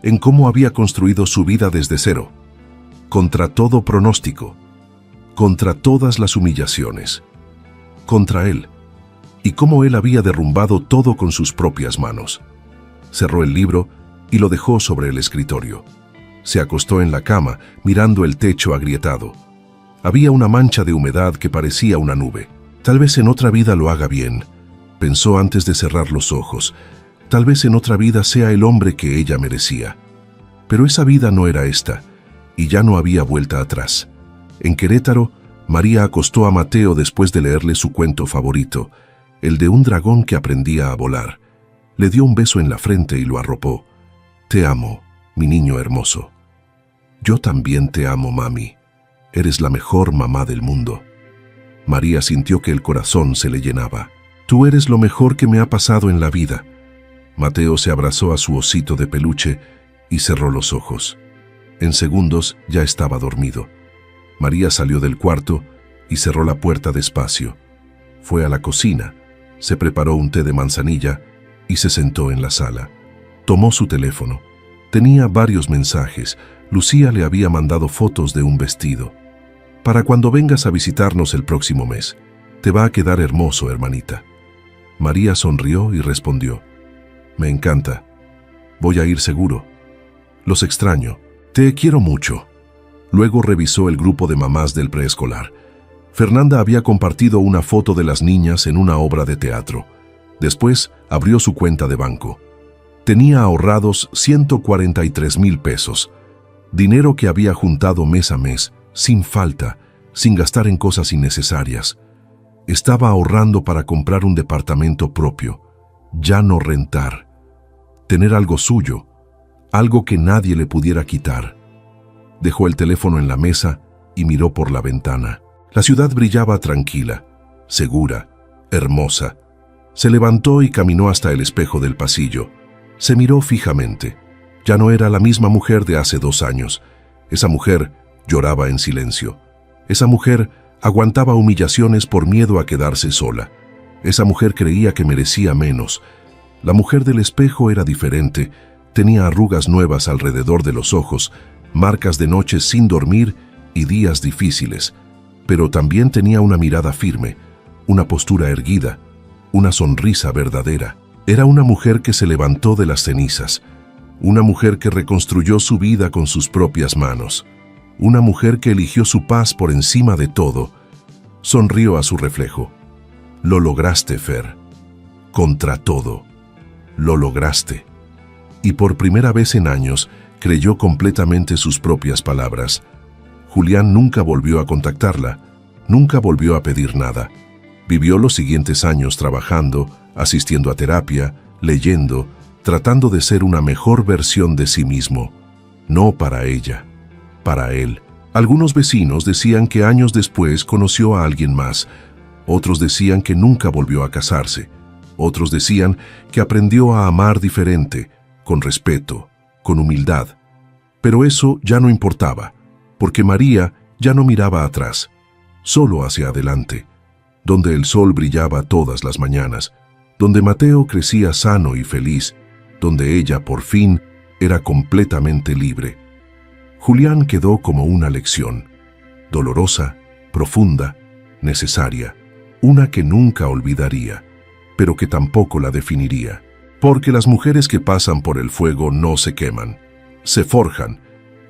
en cómo había construido su vida desde cero, contra todo pronóstico, contra todas las humillaciones, contra él, y cómo él había derrumbado todo con sus propias manos. Cerró el libro y lo dejó sobre el escritorio. Se acostó en la cama, mirando el techo agrietado. Había una mancha de humedad que parecía una nube. Tal vez en otra vida lo haga bien, pensó antes de cerrar los ojos. Tal vez en otra vida sea el hombre que ella merecía. Pero esa vida no era esta, y ya no había vuelta atrás. En Querétaro, María acostó a Mateo después de leerle su cuento favorito, el de un dragón que aprendía a volar. Le dio un beso en la frente y lo arropó. Te amo, mi niño hermoso. Yo también te amo, mami. Eres la mejor mamá del mundo. María sintió que el corazón se le llenaba. Tú eres lo mejor que me ha pasado en la vida. Mateo se abrazó a su osito de peluche y cerró los ojos. En segundos ya estaba dormido. María salió del cuarto y cerró la puerta despacio. Fue a la cocina, se preparó un té de manzanilla y se sentó en la sala. Tomó su teléfono. Tenía varios mensajes. Lucía le había mandado fotos de un vestido. Para cuando vengas a visitarnos el próximo mes. Te va a quedar hermoso, hermanita. María sonrió y respondió. Me encanta. Voy a ir seguro. Los extraño. Te quiero mucho. Luego revisó el grupo de mamás del preescolar. Fernanda había compartido una foto de las niñas en una obra de teatro. Después abrió su cuenta de banco. Tenía ahorrados 143,000 pesos. Dinero que había juntado mes a mes, sin falta, sin gastar en cosas innecesarias. Estaba ahorrando para comprar un departamento propio, ya no rentar. Tener algo suyo, algo que nadie le pudiera quitar. Dejó el teléfono en la mesa y miró por la ventana. La ciudad brillaba tranquila, segura, hermosa. Se levantó y caminó hasta el espejo del pasillo. Se miró fijamente. Ya no era la misma mujer de hace 2 años. Esa mujer lloraba en silencio. Esa mujer aguantaba humillaciones por miedo a quedarse sola. Esa mujer creía que merecía menos. La mujer del espejo era diferente. Tenía arrugas nuevas alrededor de los ojos, marcas de noches sin dormir y días difíciles. Pero también tenía una mirada firme, una postura erguida, una sonrisa verdadera. Era una mujer que se levantó de las cenizas, una mujer que reconstruyó su vida con sus propias manos, una mujer que eligió su paz por encima de todo. Sonrió a su reflejo. Lo lograste, Fer. Contra todo. Lo lograste. Y por primera vez en años creyó completamente sus propias palabras. Julián nunca volvió a contactarla, nunca volvió a pedir nada. Vivió los siguientes años trabajando, asistiendo a terapia, leyendo, tratando de ser una mejor versión de sí mismo. No para ella, para él. Algunos vecinos decían que años después conoció a alguien más. Otros decían que nunca volvió a casarse. Otros decían que aprendió a amar diferente, con respeto, con humildad. Pero eso ya no importaba, porque María ya no miraba atrás, solo hacia adelante, donde el sol brillaba todas las mañanas, donde Mateo crecía sano y feliz, donde ella, por fin, era completamente libre. Julián quedó como una lección, dolorosa, profunda, necesaria, una que nunca olvidaría, pero que tampoco la definiría. Porque las mujeres que pasan por el fuego no se queman, se forjan,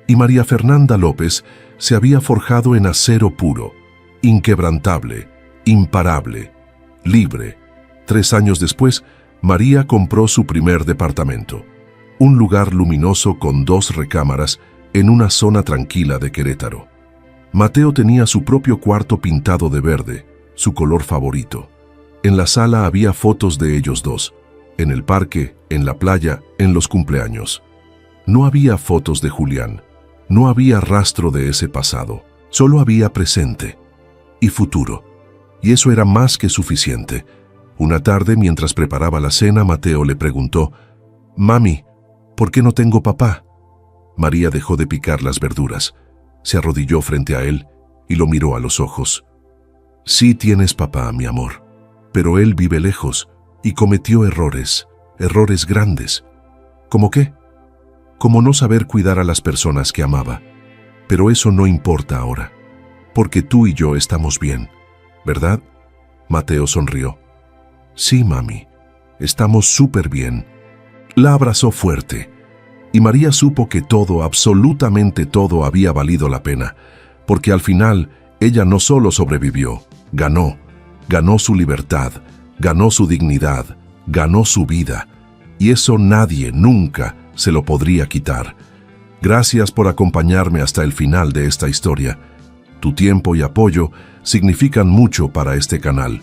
y María Fernanda López se había forjado en acero puro, inquebrantable, imparable, libre. 3 años después, María compró su primer departamento, un lugar luminoso con 2 recámaras en una zona tranquila de Querétaro. Mateo tenía su propio cuarto pintado de verde, su color favorito. En la sala había fotos de ellos dos, en el parque, en la playa, en los cumpleaños. No había fotos de Julián, no había rastro de ese pasado, solo había presente y futuro. Y eso era más que suficiente. Una tarde, mientras preparaba la cena, Mateo le preguntó: «Mami, ¿por qué no tengo papá?». María dejó de picar las verduras, se arrodilló frente a él y lo miró a los ojos. «Sí tienes papá, mi amor, pero él vive lejos y cometió errores grandes». ¿Cómo qué? Como no saber cuidar a las personas que amaba. Pero eso no importa ahora, porque tú y yo estamos bien, ¿verdad? Mateo sonrió. «Sí, mami, estamos súper bien». La abrazó fuerte, y María supo que todo, absolutamente todo, había valido la pena, porque al final ella no solo sobrevivió, ganó su libertad, ganó su dignidad, ganó su vida, y eso nadie nunca se lo podría quitar. Gracias por acompañarme hasta el final de esta historia. Tu tiempo y apoyo significan mucho para este canal.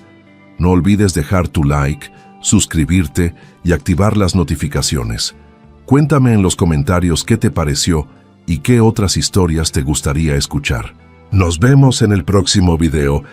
No olvides dejar tu like, suscribirte y activar las notificaciones. Cuéntame en los comentarios qué te pareció y qué otras historias te gustaría escuchar. Nos vemos en el próximo video.